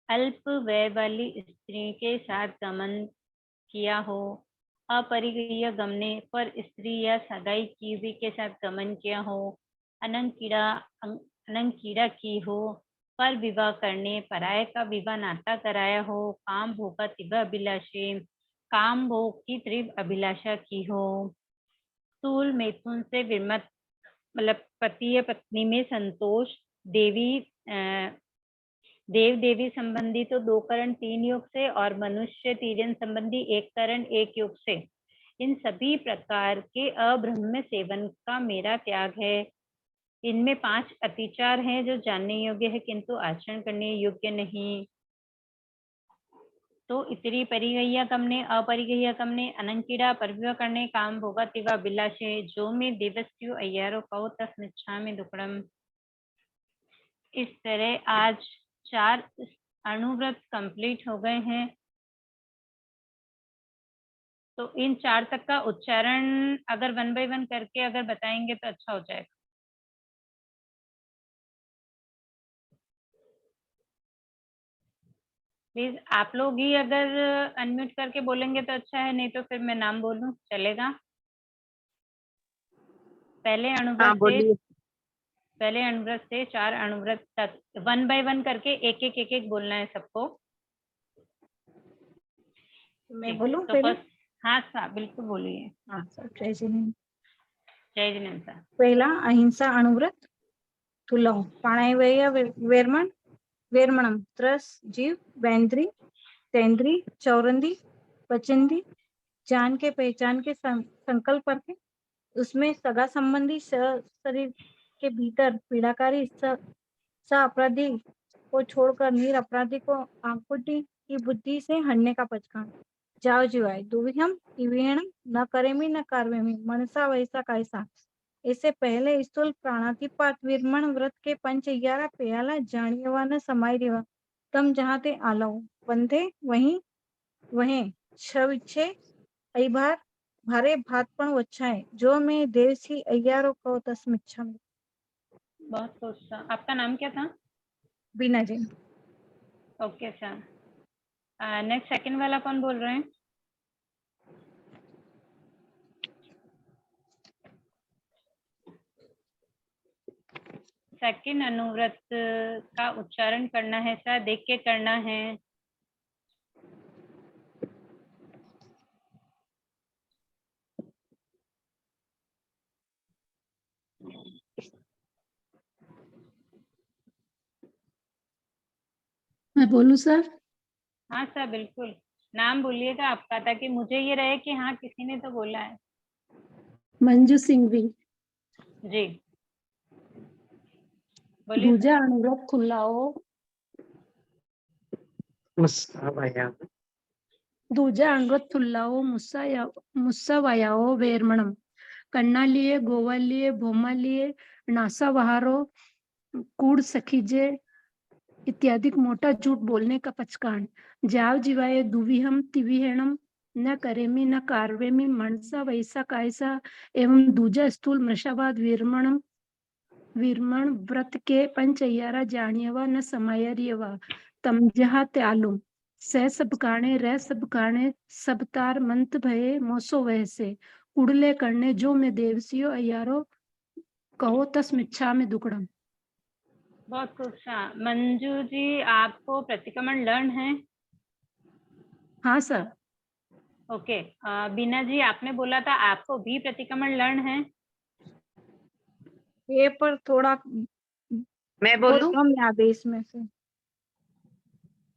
अल्प व्यय वाली स्त्री के साथ गमन किया हो, अपरिगय गमने पर स्त्री या सगाई की हुई के साथ गमन किया हो, अनंकीड़ा की हो, पर विवाह करने पराये का विवाह नाता कराया हो, काम भोग का तीव्र अभिलाषी काम भोग की तीव्र अभिलाषा की हो। स्थूल मैथुन से विमत मतलब पति या पत्नी में संतोष, देव देवी संबंधी तो 2 करण 3 योग से और मनुष्य तिर्यन संबंधी 1 करण 1 योग से। इन सभी प्रकार के अब्रह्म सेवन का मेरा त्याग है। इनमें 5 अतिचार हैं जो जानने योग्य है किंतु आचरण करने योग्य नहीं। तो इतरी परिगया गमने, अपरिगया गमने, अनंकीड़ा परविवाह करने, काम भोगा तिवा अभिलाषे, जो में देवस्यु अय्यारो कहो तस्मिच्छामि दुक्कडम। इस तरह आज 4 अणुव्रत कंप्लीट हो गए हैं। तो इन 4 तक का उच्चारण अगर 1 बाय 1 करके अगर बताएंगे तो अच्छा हो जाएगा। प्लीज आप लोग ही अगर अनम्यूट करके बोलेंगे तो अच्छा है, नहीं तो फिर मैं नाम बोलूं चलेगा। पहले अणुव्रत से 4 अणुव्रत तक 1 बाय 1 करके एक बोलना है सबको। मैं बोलूं तो पहले? हाँ सर बिल्कुल बोलिए। हाँ सर, जय जिनेन्द्र। जय जिनेन्द्र सर। पहला अहिंसा अणुव्रत, तुलव प्राणायाम वेरमणम त्रस जीव वैंद्री तेंद्री चौरंदी पचंदी जान के पहचान के संकल्प करके उसमें सगा संबंधी शरीर के भीतर पीड़ाकारी अपराधी को छोड़कर नीर अपराधी को आंकुटी की बुद्धि से हरने का पचकान। जाओ जीवाय दुविहम तिविहणम न करेमी न कार्वेमी मनसा वैसा कैसा। इससे पहले स्थूल प्राणातिपात विरमण व्रत के 5 पेयाला जानियवा न समाई रेवा तम जहाँ ते आलो बंधे वहीं छविच्छे अईभार भारे भात पण वच्छाए जो मैं देवसी अय्यारो को तस्मिच्छा में। बहुत खुश। आपका नाम क्या था? Beena ji. Okay sir. Next second वाला कौन बोल रहे हैं? सेकंड अनुव्रत का उच्चारण करना है सर, देख के करना है। मैं बोलूं सर? हाँ सर बिल्कुल, नाम बोलिएगा आपका ताकि मुझे ये रहे कि हाँ किसी ने तो बोला है। मंजू सिंघवी जी बोलिए। दूजा अणुव्रत खुल्लाओ दूजा अणुव्रत खुल्लाओ मुस्सा वयाओ वेरमणम कन्ना लिए गोवा लिए भोमा लिए नासा वहारो कूड़ सखीजे इत्यादि मोटा झूठ बोलने का पचकान। जाव जीवाए दुविहम तिविहेणम न करेमी न कार्वेमी मनसा वैसा कायसा एवं दूजा स्थूल मृषावाद विरमण व्रत के 5 जानियवा न समायरियवा तमजहा त्यालुम सह सब काणे रह सब काणे सब तार मंत भये मोसो वैसे उड़ले करने जो मैं देवसियो अयारो कहो तस्मिच्छा में दुकड़म। बहुत खूब। मंजू जी आपको प्रतिक्रमण लर्न है? हाँ सर। ओके, बीना जी आपने बोला था आपको भी प्रतिक्रमण लर्न है। ये पर थोड़ा मैं बहुत बोलूं? कम याद है इसमें से।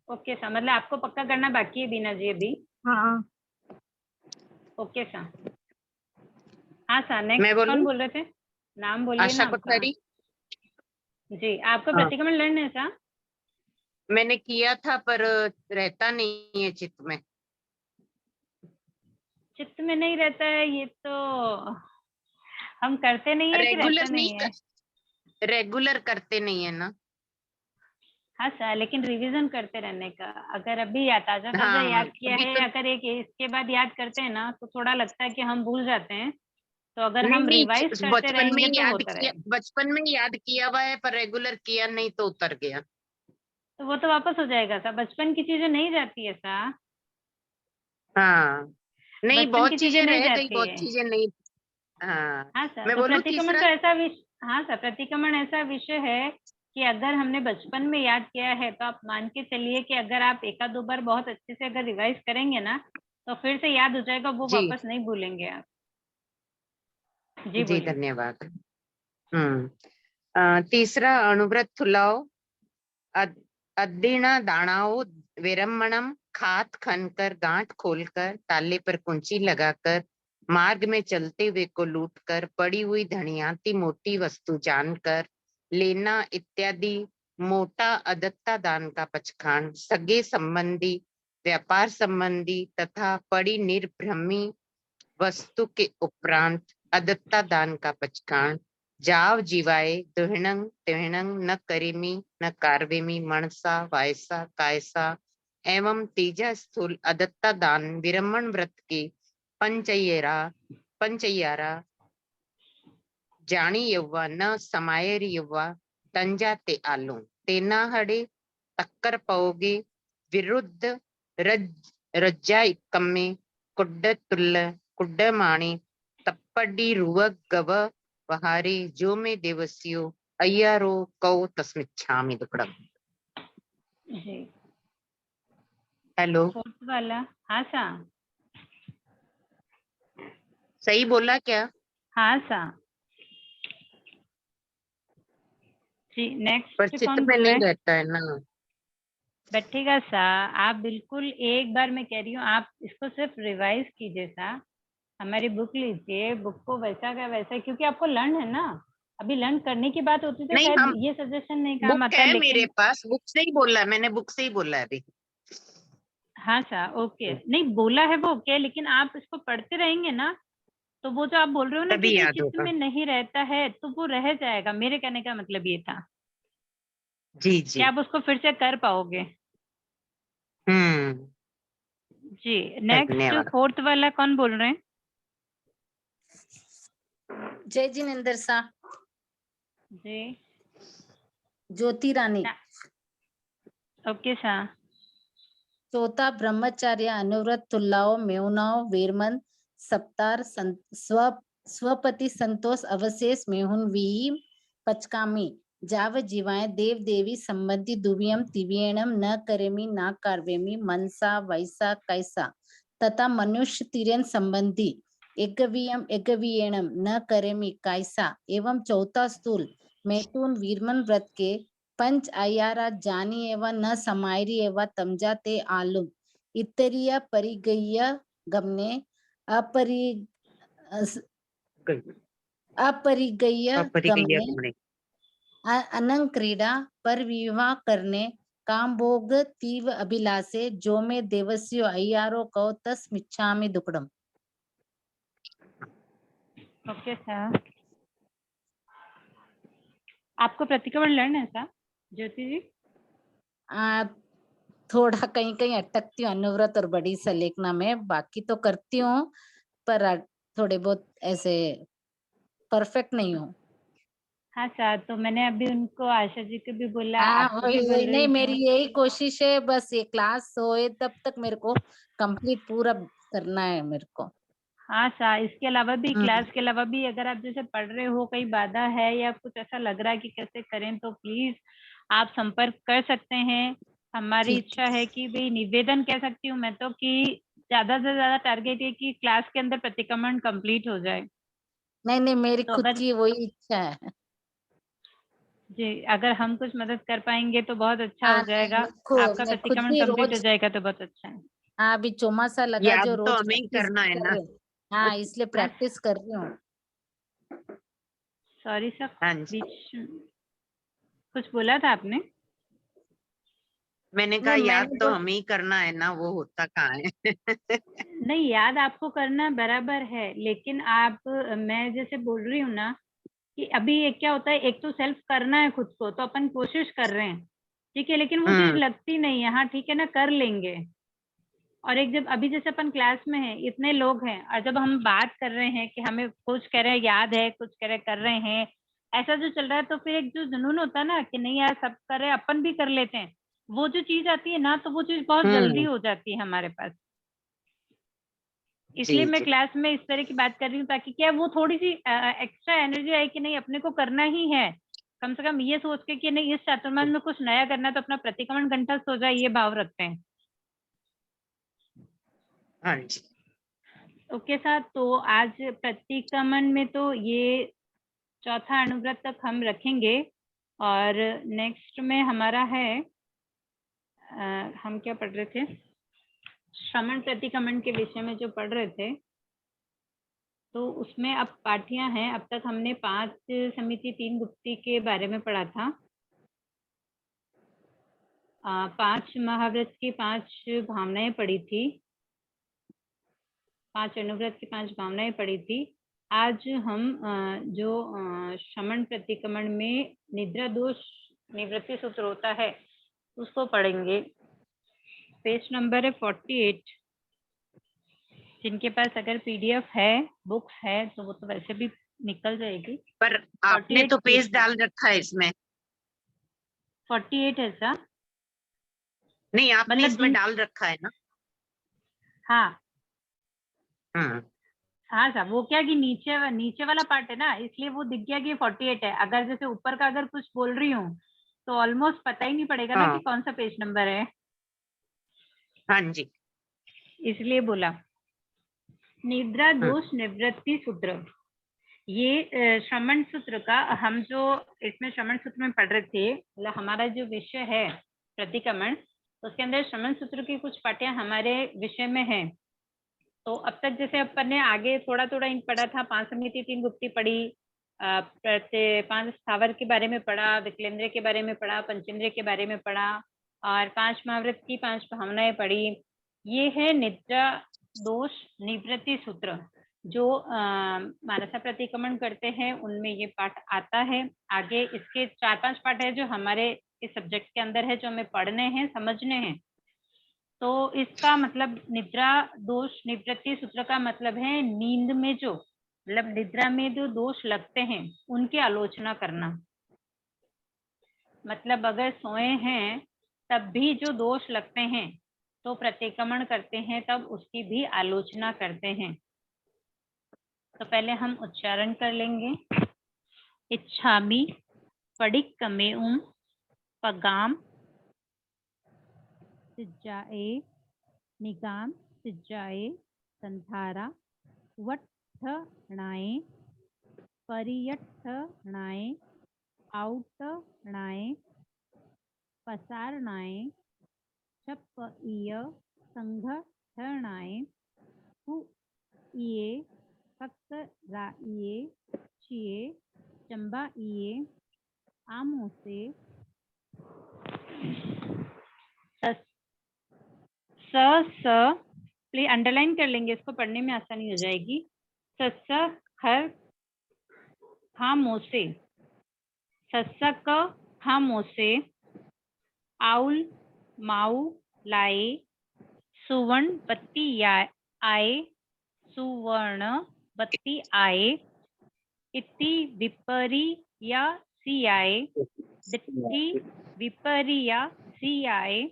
ओके सा, मतलब आपको पक्का करना बाकी है बीना जी अभी। हाँ ओके सा, हाँ सा, मैं नेक्स्ट कौन बोलूं? बोल रहे थे? नाम बोलिए आशा ना आपका। कोठारी। जी, आपको हाँ, प्रतिक्रमण लर्न है सा? मैंने किया था पर रहता नहीं है चित्त में। चित्त में नहीं रहता है, ये तो हम करते नहीं है कि रहता रेगुलर नहीं नहीं है। रेगुलर करते नहीं है ना। हाँ सर, लेकिन रिवीजन करते रहने का, अगर अभी ताजा ताजा हाँ, याद किया अभी है, तो अगर एक इसके बाद याद करते हैं ना तो थोड़ा लगता है कि हम भूल जाते हैं, तो अगर नहीं हम नहीं, रिवाइज करते बचपन में रहेंगे ही तो याद होता किया, रहेगा। बचपन में ही याद किया हुआ है पर रेगुलर किया नहीं तो उतर गया। तो वो तो वापस हो जाएगा सर, बचपन की चीजें नहीं जाती है सर। हाँ, नहीं बचपन बहुत की चीजें चीजें नहीं रह गई, जाती बहुत है। चीजें नहीं। हाँ, हाँ सर, मैं तो बोलूं प्रतिक्रमण तीसरा? तो ऐसा विषय, हाँ सर, प्रतिक्रमण ऐसा विषय है कि अगर हमने बचपन में याद किया है तो आप मान के चलिए कि अगर आप एक आध दो बार बहुत अच्छे से अगर रिवाइज करेंगे ना तो फिर से याद हो जाएगा, वो जी वापस नहीं भूलेंगे आप। जी जी, बोलिए। धन्यवाद। हम्म। तीसरा अणुव्रत तुलाओ, अद्दीना दानाओ, विरमणम, खात खनकर, गांठ खोलकर, ताले पर कुंची लगाकर, मार्ग में चलते हुए को लूटकर, पड़ी हुई धनियाती मोटी वस्तु जानकर लेना इत्यादि मोटा अदत्ता दान का पचखान, सगे संबंधी, व्यापार संबंधी तथा पड़ी निर्भ्रमी वस्तु के उपरांत अदत्ता दान का पचखान, जाव जीवाए दुहिणंग तिहिणंग न करेमी न कार्वेमी मनसा वायसा कायसा, एवं तेजा स्थूल अदत्ता दान विरमण व्रत के पंचय्यारा जानी यव्वा न समायरी यव्वा तंजा ते आलो, तेना हड़े तक्कर पाओगे विरुद्ध रज रज्जा इक्कम्मे कुड्ड तुल्ल कुड्ड माणी तप्पड़ी रुवग गव वहारे जो में देवस्यो अय्यारो कौ तस्मिच्छामि दुक्कड़म। जी, हेलो, फोर्थ वाला। हाँ सा, सही बोला क्या? हाँ सा। जी, पर नेक्स्ट चित्त कौन में बोल रहा नहीं है? रहता है ना। बैठेगा सा, आप बिल्कुल एक बार मैं कह रही हूँ, आप इसको सिर्फ रिवाइज कीजिए सा, हमारी बुक लीजिए, बुक को वैसा का वैसा, क्योंकि आपको लर्न है ना, अभी लर्न करने की बात होती तो नहीं, शायद हम ये सजेशन नहीं काम बुक आता, है मेरे लेकिन पास, बुक से ही बोला है मैंने, बुक से ही बोला है अभी। हाँ सा, ओके, नहीं बोला है वो ओके, लेकिन आप इसको पढ़ते रहेंगे ना तो वो जो आप बोल रहे हो ना कि तभी जो याद चित्त होगा। में नहीं रहता है तो वो रह जाएगा, मेरे कहने का मतलब ये था जी कि जी। आप उसको फिर से कर पाओगे। हम्म। जी, नेक्स्ट धन्यवाद। फोर्थ वाला कौन बोल रहे हैं? जय जिनेंद्र सा। जी, ज्योति रानी। ओके सा। चौथा ब्रह्मचार्य अनुव्रत तुल्लाओ मेहुनाओ वीरमन सप्तार स्वपति संतोष अवशेष मेहुन वी पचकामी, जाव जीवाए देव देवी संबंधी दुवियम तिवियणम न करेमी ना कार्वेमी मनसा वैसा कैसा, तथा मनुष्य तिरन संबंधी एकवियम एकवियणम न करेमी कैसा, एवं चौथा स्थूल मैथुन वीरमन व्रत के पंच आयारा जानी एवं न समायरी एवं तमजा ते आलुम, इतरिया परिगय्य गमने अपरि अपरिगय्य अपरिगया गमने घूमने। अनंग क्रीड़ा पर विवाह करने काम भोग तीव्र अभिलाषे जो में देवस्यो अय्यारो कौ तस मिच्छामि दुक्कड़म। ओके सर, आपको प्रतिक्रमण लर्न है सा ज्योति जी? आ, थोड़ा कहीं कहीं अटकती हूँ अनुव्रत और बड़ी सलेखना में, बाकी तो करती हूँ पर थोड़े बहुत ऐसे परफेक्ट नहीं हूँ। हाँ सर, तो मैंने अभी उनको आशा जी को भी बोला, हाँ आपको भी वही बोल वही, नहीं रही मेरी हूँ। यही कोशिश है, बस ये क्लास होए तब तक मेरे को कंप्लीट पूरा करना है मेरे को। हाँ सर, इसके अलावा भी, हम्म। क्लास के अलावा भी अगर आप जैसे पढ़ रहे हो, कहीं बाधा है या कुछ ऐसा लग रहा है कि कैसे करें, तो प्लीज आप संपर्क कर सकते हैं। हमारी ठीक इच्छा है कि भाई, निवेदन कह सकती हूँ मैं तो, कि ज्यादा से ज्यादा टारगेट है कि क्लास के अंदर प्रतिक्रमण कंप्लीट हो जाए। नहीं नहीं, मेरी तो खुद अगर की वही इच्छा है। जी, अगर हम कुछ मदद कर पाएंगे तो बहुत अच्छा हाँ हो जाएगा। आपका मैं खुद प्रतिक्रमण भी कंप्लीट हो रोज, जाएगा तो बहुत अच्छा है। हाँ अभी चौमासा लगा जो याद तो रोज हमें ही प्रैक्टिस करना है कर ना। रही हूँ। हाँ इसलिए प्रैक्टिस कर रही हूँ। सॉरी सर, हाँ जी, बीच कुछ बोला था आपने? मैंने कहा नहीं याद मैंने तो हमें ही करना है ना, वो होता कहाँ है। नहीं, याद आपको करना बराबर है, लेकिन आप मैं जैसे बोल रही हूँ ना कि अभी एक क्या होता है, एक तो सेल्फ करना है खुद को, तो अपन कोशिश कर रहे हैं, ठीक है, लेकिन वो चीज लगती नहीं है। हाँ ठीक है ना, कर लेंगे। और एक जब अभी जैसे अपन क्लास में है, इतने लोग हैं, और जब हम बात कर रहे हैं कि हमें कुछ कह रहे हैं याद है, कुछ कह रहे कर रहे हैं, ऐसा जो चल रहा है, तो फिर एक जो जुनून होता है ना कि नहीं यार सब कर रहे हैं, अपन भी कर लेते हैं, वो जो चीज आती है ना, तो वो चीज बहुत जल्दी हो जाती है हमारे पास। इसलिए जी मैं जी, क्लास में इस तरह की बात कर रही हूँ, ताकि क्या वो थोड़ी सी एक्स्ट्रा एनर्जी आए कि नहीं अपने को करना ही है, कम से कम ये सोच के कि नहीं इस चातुर्मास में कुछ नया करना है, तो अपना प्रतिक्रमण कंठस्थ हो जाए, ये भाव रखते हैं। हाँ जी। ओके सर, तो आज प्रतिक्रमण में तो ये चौथा अनुव्रत तक हम रखेंगे, और नेक्स्ट में हमारा है हम क्या पढ़ रहे थे, श्रमण प्रतिक्रमण के विषय में जो पढ़ रहे थे, तो उसमें अब पाठियां हैं। अब तक हमने 5 समिति 3 गुप्ती के बारे में पढ़ा था। 5 महाव्रत की 5 भावनाएं पढ़ी थी, 5 अनुव्रत की 5 भावनाएं पढ़ी थी। आज हम जो श्रमण प्रतिक्रमण में निद्रा दोष निवृत्ति सूत्र होता है उसको पढ़ेंगे। पेज नंबर है 48। जिनके पास अगर पीडीएफ है, बुक्स है, तो वो तो वैसे भी निकल जाएगी। पर आपने 48 तो पेज पेज डाल रखा है इसमें। 48 है सर, नहीं, आपने मतलब इसमें डाल रखा है ना। हाँ हम्म, हाँ सर, वो क्या कि नीचे वाला पार्ट है ना, इसलिए वो दिख गया कि 48 है। अगर जैसे ऊपर का अगर कुछ बोल रही हूँ तो ऑलमोस्ट पता ही नहीं पड़ेगा ना कि हाँ कौन सा पेज नंबर है, हाँ जी। इसलिए बोला। निद्रा दोष निवृत्ति सूत्र, ये श्रमण सूत्र का हम जो इसमें श्रमण सूत्र में पढ़ रहे थे, मतलब हमारा जो विषय है प्रतिक्रमण, उसके अंदर श्रमण सूत्र की कुछ पाठ्यां हमारे विषय में है। तो अब तक जैसे अपन ने आगे थोड़ा थोड़ा इन पढ़ा था, 5 समिति 3 गुप्ती पढ़ी, 5 स्थावर के बारे में पढ़ा, विकलेंद्र के बारे में पढ़ा, पंचेंद्र के बारे में पढ़ा, और 5 महाव्रत की 5 भावनाएं पढ़ी। ये है निद्रा दोष निवृत्ति सूत्र, जो मानसा प्रतिक्रमण करते हैं उनमें ये पाठ आता है। आगे इसके 4-5 पाठ है जो हमारे इस सब्जेक्ट के अंदर है, जो हमें पढ़ने हैं, समझने हैं। तो इसका मतलब निद्रा दोष निवृत्ति सूत्र का मतलब है नींद में जो, मतलब निद्रा में जो दोष लगते हैं उनकी आलोचना करना। मतलब अगर सोए हैं तब भी जो दोष लगते हैं तो प्रतिक्रमण करते हैं, तब उसकी भी आलोचना करते हैं। तो पहले हम उच्चारण कर लेंगे। इच्छामि पडिक्कमेउं पगाम सिज्जाए निगाम सिज्जाए संधारा वट्ठणाए परियट्ठणाए औट्ठणाए पसारणाए छप्पईय संघठणाए हुईए फक्कराईए छिए चंबाईए आमोसे स प्लीज अंडरलाइन कर लेंगे, इसको पढ़ने में आसानी हो जाएगी। सस्सा खर खामोसे, सस्सा क खामोसे, आउल माऊ लाए, सुवर्ण बत्ती आए, सुवर्ण बत्ती आए, इति विपरीया सियाए, दिट्ठी विपरीया सियाए,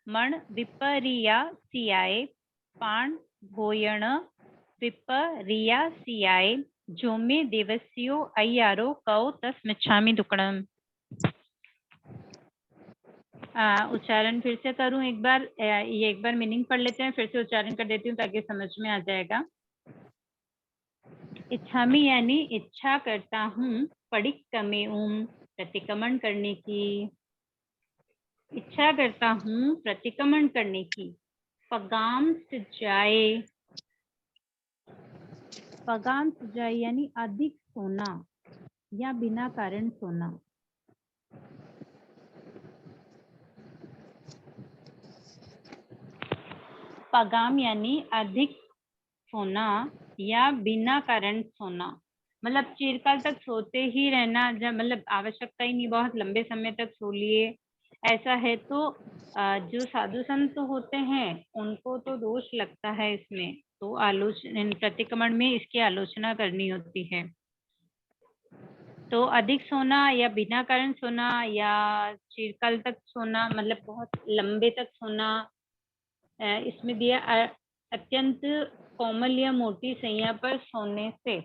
मण विपरीया सियाए, पाण भोयण विपरीया सियाए, झोमे देवस्यो अय्यारो कौ तस्मिच्छामि दुक्कडम। उच्चारण फिर से करूं एक बार, ये एक बार मीनिंग पढ़ लेते हैं, फिर से उच्चारण कर देती हूँ ताकि समझ में आ जाएगा। इच्छामि यानी इच्छा करता हूँ, पडिक्कमेउम प्रतिक्रमण करने की, इच्छा करता हूँ प्रतिक्रमण करने की। पगाम सिजाए, पगाम सिजाए यानी अधिक सोना या बिना कारण सोना। पगाम यानी अधिक सोना या बिना कारण सोना, मतलब चिरकाल तक सोते ही रहना, जब मतलब आवश्यकता ही नहीं, बहुत लंबे समय तक सो लिए, ऐसा है तो जो साधु संत होते हैं उनको तो दोष लगता है इसमें, तो आलोचना प्रतिक्रमण में इसकी आलोचना करनी होती है। तो अधिक सोना या बिना कारण सोना या चिरकाल तक सोना, मतलब बहुत लंबे तक सोना, इसमें दिया अत्यंत कोमल या मोटी सैया पर सोने से।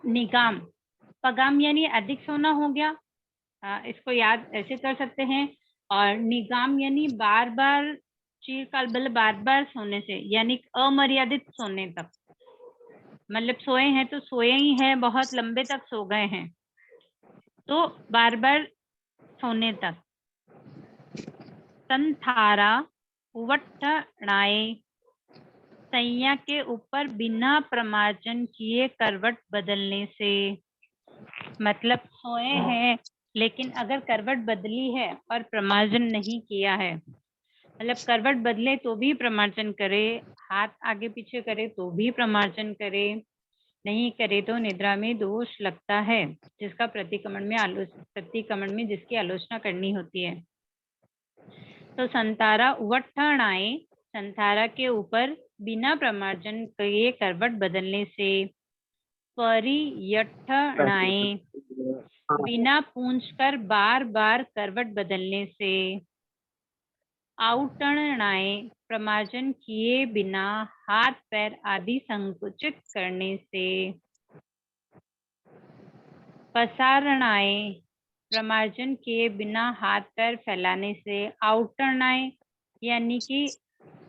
निगाम, पगाम यानी अधिक सोना हो गया, इसको याद ऐसे कर सकते हैं। और निगाम यानी बार बार, चिरकाल मतलब बार बार सोने से, यानी अमर्यादित सोने तक, मतलब सोए हैं तो सोए ही हैं, बहुत लंबे तक सो गए हैं, तो बार बार सोने तक। संथारा उवट्टणाए, सैया के ऊपर बिना प्रमार्जन किए करवट बदलने से, मतलब सोए हैं लेकिन अगर करवट बदली है और प्रमार्जन नहीं किया है, मतलब करवट बदले तो भी प्रमार्जन करे, हाथ आगे पीछे करे तो भी प्रमार्जन करे, नहीं करे तो निद्रा में दोष लगता है, जिसका प्रतिक्रमण में जिसकी आलोचना करनी होती है। तो संतारा उवट्ठणाए, संतारा के ऊपर बिना प्रमार्जन किए करवट बदलने से। परियट्ठणाए, बिना पूंछकर बार बार करवट बदलने से। आउटणाए, प्रमार्जन किए बिना हाथ पैर आदि संकुचित करने से। पसारणाए, प्रमार्जन किए बिना हाथ पैर फैलाने से। आउटणाए यानी कि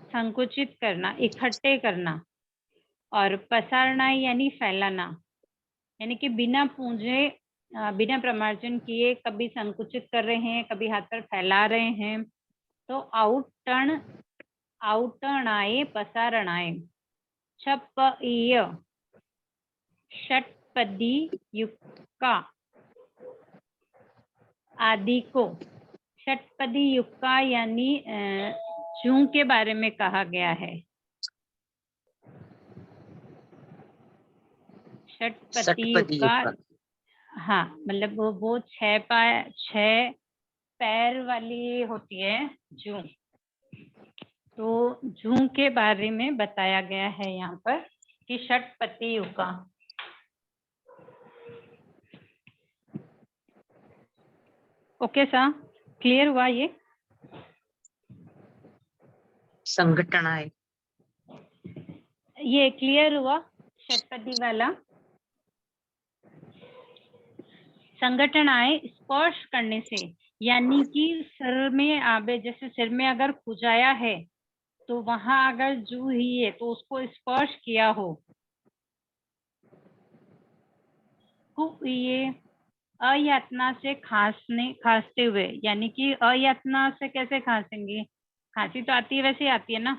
संकुचित करना, इकट्ठे करना, और पसारना यानी फैलाना, यानी कि बिना पूंजे, बिना प्रमार्जन किए कभी संकुचित कर रहे हैं, कभी हाथ पर फैला रहे हैं, तो आउटणाए पसारणाए। छपईय, षटपदी युक्का आदि को। षटपदी युक्का यानी जूं के बारे में कहा गया है। षटपदी युक्का, हाँ मतलब वो 6 पैर वाली होती है जूं, तो जूं के बारे में बताया गया है यहाँ पर कि षटपदी युक्का। ओके सा, क्लियर हुआ ये? संघटनाएं, ये क्लियर हुआ षटपदी वाला? संघटनाएं स्पर्श करने से, यानी कि सिर में आबे, जैसे सिर में अगर खुजाया है तो वहां अगर जू ही है तो उसको स्पर्श किया हो। ये अयातना से खांसते हुए, यानी कि अयातना से कैसे खांसेंगे, खांसी तो आती है वैसे आती है ना,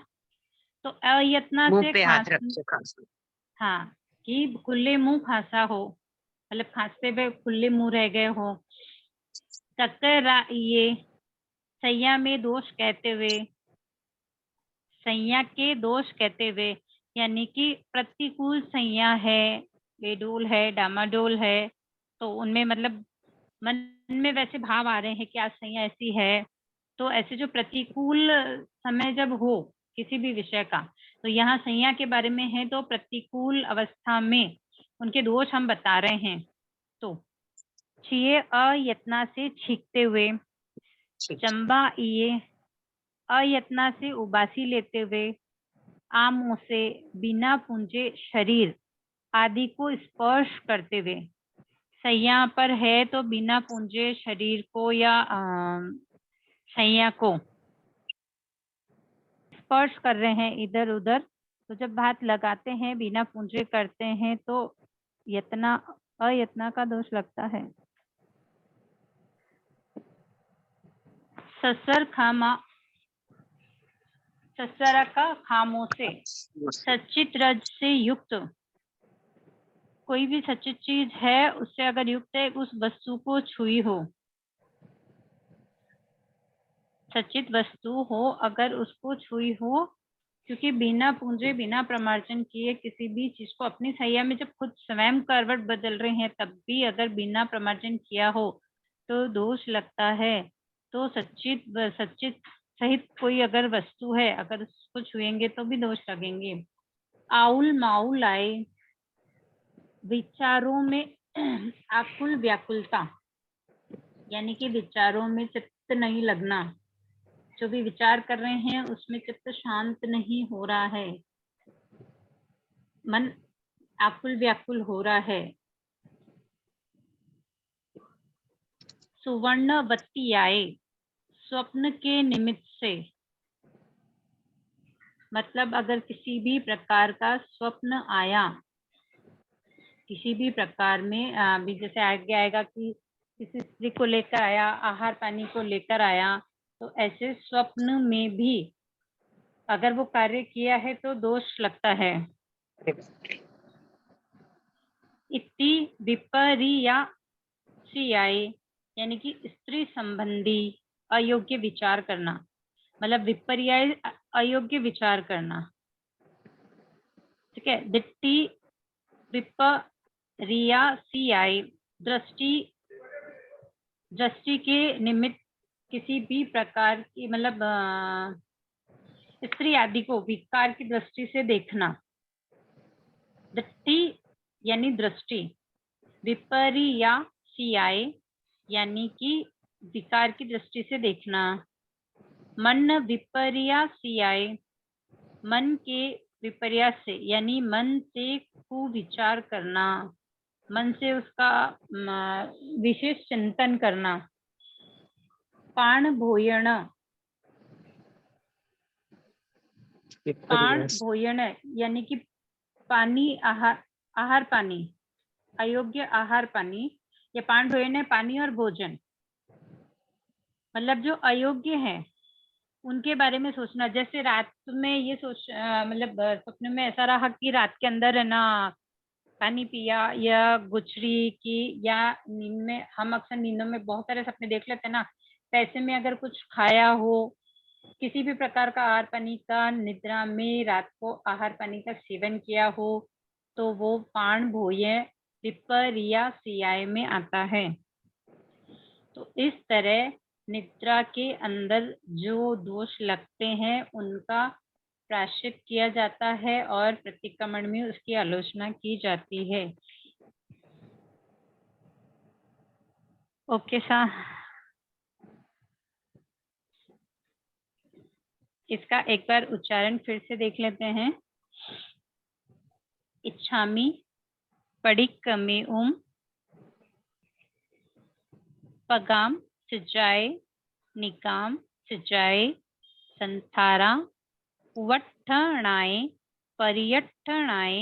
तो अयत्ना मुंह से पे हाथ रख के खांसना। हाँ, कि खुले मुंह खांसा हो, मतलब खांसते हुए खुले मुंह रह गए हो। ये सैया में दोष कहते हुए, सैया के दोष कहते हुए, यानी कि प्रतिकूल सैया है, बेडोल है, डामाडोल है, तो उनमें मतलब मन में वैसे भाव आ रहे हैं कि आज सैया ऐसी है, तो ऐसे जो प्रतिकूल समय जब हो किसी भी विषय का, तो यहाँ सैया के बारे में है, तो प्रतिकूल अवस्था में उनके दोष हम बता रहे हैं। तो छिए अयत्ना से छींकते हुए, चंबा ये अयत्ना से उबासी लेते हुए, आमों से बिना पूंजे शरीर आदि को स्पर्श करते हुए। सैया पर है तो बिना पूंजे शरीर को या सैया को स्पर्श कर रहे हैं इधर उधर, तो जब हाथ लगाते हैं बिना पूंजे करते हैं तो यत्ना अयत्ना का दोष लगता है। ससर खामा ससरा का खामों से सच्चित रज से युक्त, कोई भी सच्चित चीज है उससे अगर युक्त है, उस वस्तु को छुई हो, सच्चित वस्तु हो अगर उसको छुई हो, क्योंकि बिना पूंजे बिना प्रमार्जन किए किसी भी चीज को अपनी सैया में जब खुद स्वयं करवट बदल रहे हैं तब भी अगर बिना प्रमार्जन किया हो तो दोष लगता है। तो सच्चित सहित कोई अगर वस्तु है अगर उसको छुएंगे तो भी दोष लगेंगे। आउल माउल आए, विचारों में आकुल व्याकुलता, यानी कि विचारों में चित्त नहीं लगना, जो भी विचार कर रहे हैं उसमें चित्त शांत नहीं हो रहा है, मन आकुल व्याकुल हो रहा है। सुवर्णवती आए, स्वप्न के निमित्त से, मतलब अगर किसी भी प्रकार का स्वप्न आया, किसी भी प्रकार में अभी जैसे आगे आएगा कि किसी स्त्री को लेकर आया, आहार पानी को लेकर आया, तो ऐसे स्वप्न में भी अगर वो कार्य किया है तो दोष लगता है। इति विपर्यासीयाय, यानी कि स्त्री संबंधी अयोग्य विचार करना, मतलब विपर्याय अयोग्य विचार करना, ठीक है। दिट्टी विपर्यासीयाय, दृष्टि के निमित्त किसी भी प्रकार की, मतलब स्त्री आदि को विकार की दृष्टि से देखना। दृष्टि यानी दृष्टि, विपर्यासीयाय यानी कि विकार की दृष्टि से देखना। मन विपर्यासीयाय, मन के विपर्यास से यानी मन से कुविचार करना, मन से उसका विशेष चिंतन करना। पाण भोयण, पाण भोयण यानी कि पानी, आहार पानी, अयोग्य आहार पानी, या पान भोजन है पानी और भोजन, मतलब जो अयोग्य है उनके बारे में सोचना। जैसे रात में ये मतलब सपने में ऐसा रहा कि रात के अंदर है ना पानी पिया या गुचरी की, या नींद में हम अक्सर नींदों में बहुत सारे सपने देख लेते हैं ना, तो ऐसे में अगर कुछ खाया हो, किसी भी प्रकार का आहार पानी का निद्रा में रात को आहार पानी का सेवन किया हो, तो वो पाण भोय विपर्यासीयाय में आता है। तो इस तरह निद्रा के अंदर जो दोष लगते हैं उनका प्रायश्चित किया जाता है और प्रतिक्रमण में उसकी आलोचना की जाती है। ओके सा, इसका एक बार उच्चारण फिर से देख लेते हैं। इच्छामि पडिक्कमे पगाम सिजाए निकाम सिजाए संथारा वट्ठणाए परियट्ठणाए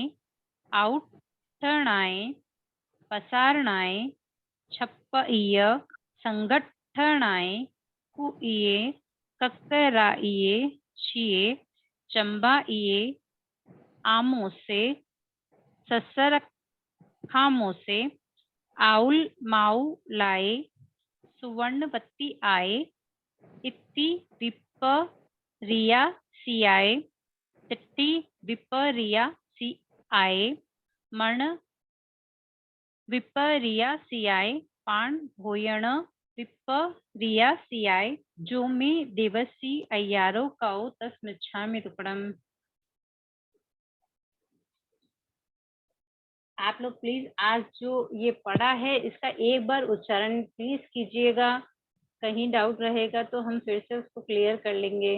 आउट्ठणाए पसारणाए छप्पइय संगठणाए कुइये कक्कराइये छिए चंबाइये आमों से ससर खामों से आउल माउ लाए सुवर्णवती आए इति विपर्यासीयाय तिट्टि विपर्यासीयाय मण विपर्यासीयाय पाण भोयण विपर्यासीयाय जो में देवसी अय्यारो काओ तस्मिच्छामि रुपणम। आप लोग प्लीज आज जो ये पढ़ा है इसका एक बार उच्चारण प्लीज कीजिएगा, कहीं डाउट रहेगा तो हम फिर से उसको क्लियर कर लेंगे।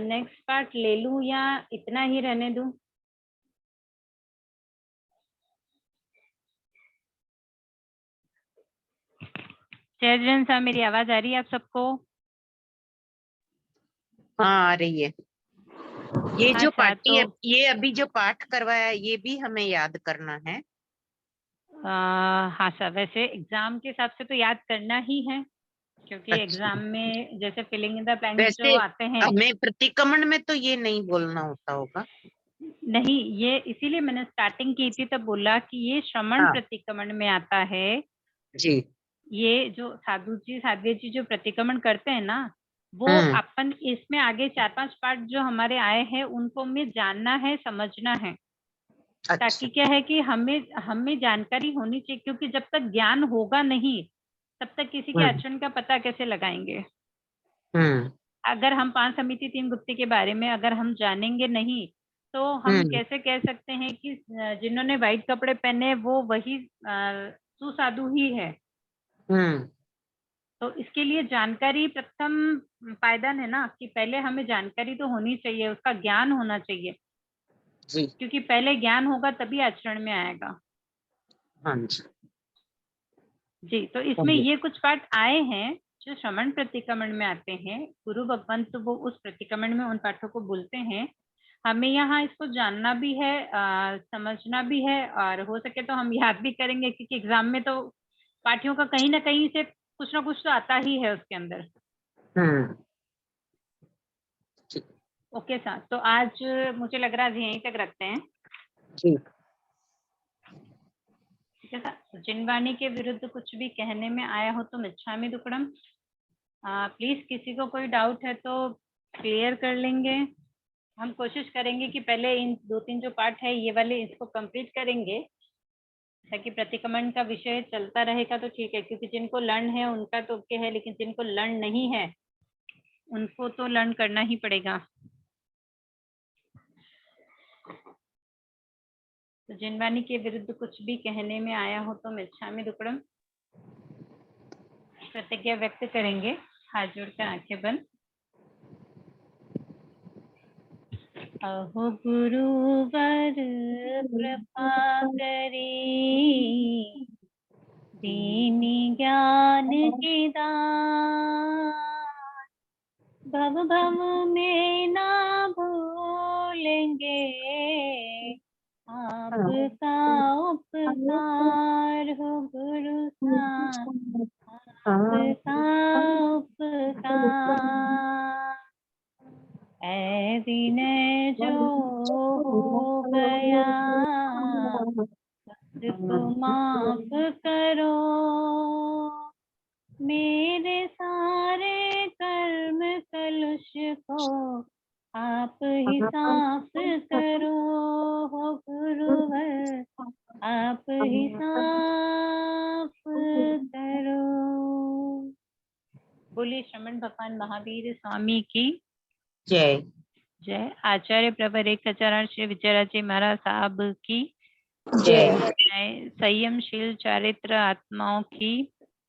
नेक्स्ट पार्ट ले लूं या इतना ही रहने दूं? जयजन साहब, मेरी आवाज आ रही है आप सबको? हाँ, आ रही है। ये जो अच्छा, ये अभी जो पाठ करवाया ये भी हमें याद करना है। हाँ सर, वैसे एग्जाम के हिसाब से तो याद करना ही है, क्योंकि अच्छा। एग्जाम में जैसे फिलिंग इन द ब्लैंक्स वैसे जो आते हैं। हमें प्रतिक्रमण में तो ये नहीं बोलना होता होगा। नहीं, ये इसीलिए मैंने स्टार्टिंग की थी तब बोला कि ये श्रमण हाँ। प्रतिक्रमण में आता है। जी। ये जो साधु जी साध्वी जी जो प्रतिक्रमण करते हैं ना, वो अपन इसमें आगे 4-5 पार्ट जो हमारे आए हैं उनको हमें जानना है, समझना है। अच्छा। ताकि क्या है कि हमें हमें जानकारी होनी चाहिए, क्योंकि जब तक ज्ञान होगा नहीं तब तक किसी के आचरण का पता कैसे लगाएंगे। अगर हम 5 समिति 3 गुप्ती के बारे में अगर हम जानेंगे नहीं, तो हम कैसे कह सकते हैं कि जिन्होंने व्हाइट कपड़े पहने वो वही सुसाधु ही है। तो इसके लिए जानकारी प्रथम पायदान है ना, कि पहले हमें जानकारी तो होनी चाहिए, उसका ज्ञान होना चाहिए। जी। क्योंकि पहले ज्ञान होगा तभी आचरण में आएगा। हाँ जी। जी, तो इसमें ये कुछ पाठ आए हैं जो श्रमण प्रतिक्रमण में आते हैं। गुरु भगवंत तो वो उस प्रतिक्रमण में उन पाठों को बोलते हैं। हमें यहाँ इसको जानना भी है, समझना भी है, और हो सके तो हम याद भी करेंगे, क्योंकि एग्जाम में तो पाठियों का कहीं ना कहीं से कुछ ना कुछ तो आता ही है उसके अंदर। ओके सर, तो आज मुझे लग रहा है यहीं तक रखते हैं। जी। ठीक है सर। जिनवाणी के विरुद्ध कुछ भी कहने में आया हो तो मिच्छामि दुक्कडम। प्लीज किसी को कोई डाउट है तो क्लियर कर लेंगे। हम कोशिश करेंगे कि पहले इन 2-3 जो पार्ट है ये वाले इसको कंप्लीट करेंगे, ताकि प्रतिक्रमण का विषय चलता रहेगा तो ठीक है। क्योंकि जिनको लर्न है उनका तो ओके है, लेकिन जिनको लर्न नहीं है उनको तो लर्न करना ही पड़ेगा। तो जिनवाणी के विरुद्ध कुछ भी कहने में आया हो तो मिच्छामि दुक्कडम प्रतिज्ञा व्यक्त करेंगे, हाथ जोड़कर आंखें बंद। अहो गुरुवर कृपा करी, दीनी ज्ञान की दान, भव भव में ना भूलेंगे, आपका उपकार हो गुरु साईं, आपका उपकार। ऐ विनय जो हो गया उसको माफ करो, मेरे सारे कर्म कलुष को आप ही साफ करो, हो गुरुवर आप ही साफ करो। बोलिए श्रमण भगवान महावीर स्वामी की जय। जय। आचार्य प्रवर 1008 श्री विजयराज जी महाराज साहब की जय। जय। संयमशील चारित्र आत्माओं की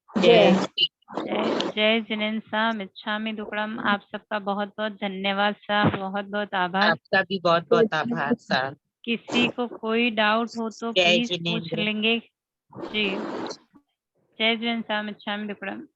जय। जय। जय जिनेन्द्र साहब, मिच्छामि दुक्कडम। आप सबका बहुत बहुत धन्यवाद साहब, बहुत बहुत आभार। आपका भी बहुत बहुत आभार सर। किसी को कोई डाउट हो तो जय प्लीज पूछ जिनेन्द्र। लेंगे जी। जय जिनेन्द्र साहब, मिच्छामि दुक्कडम।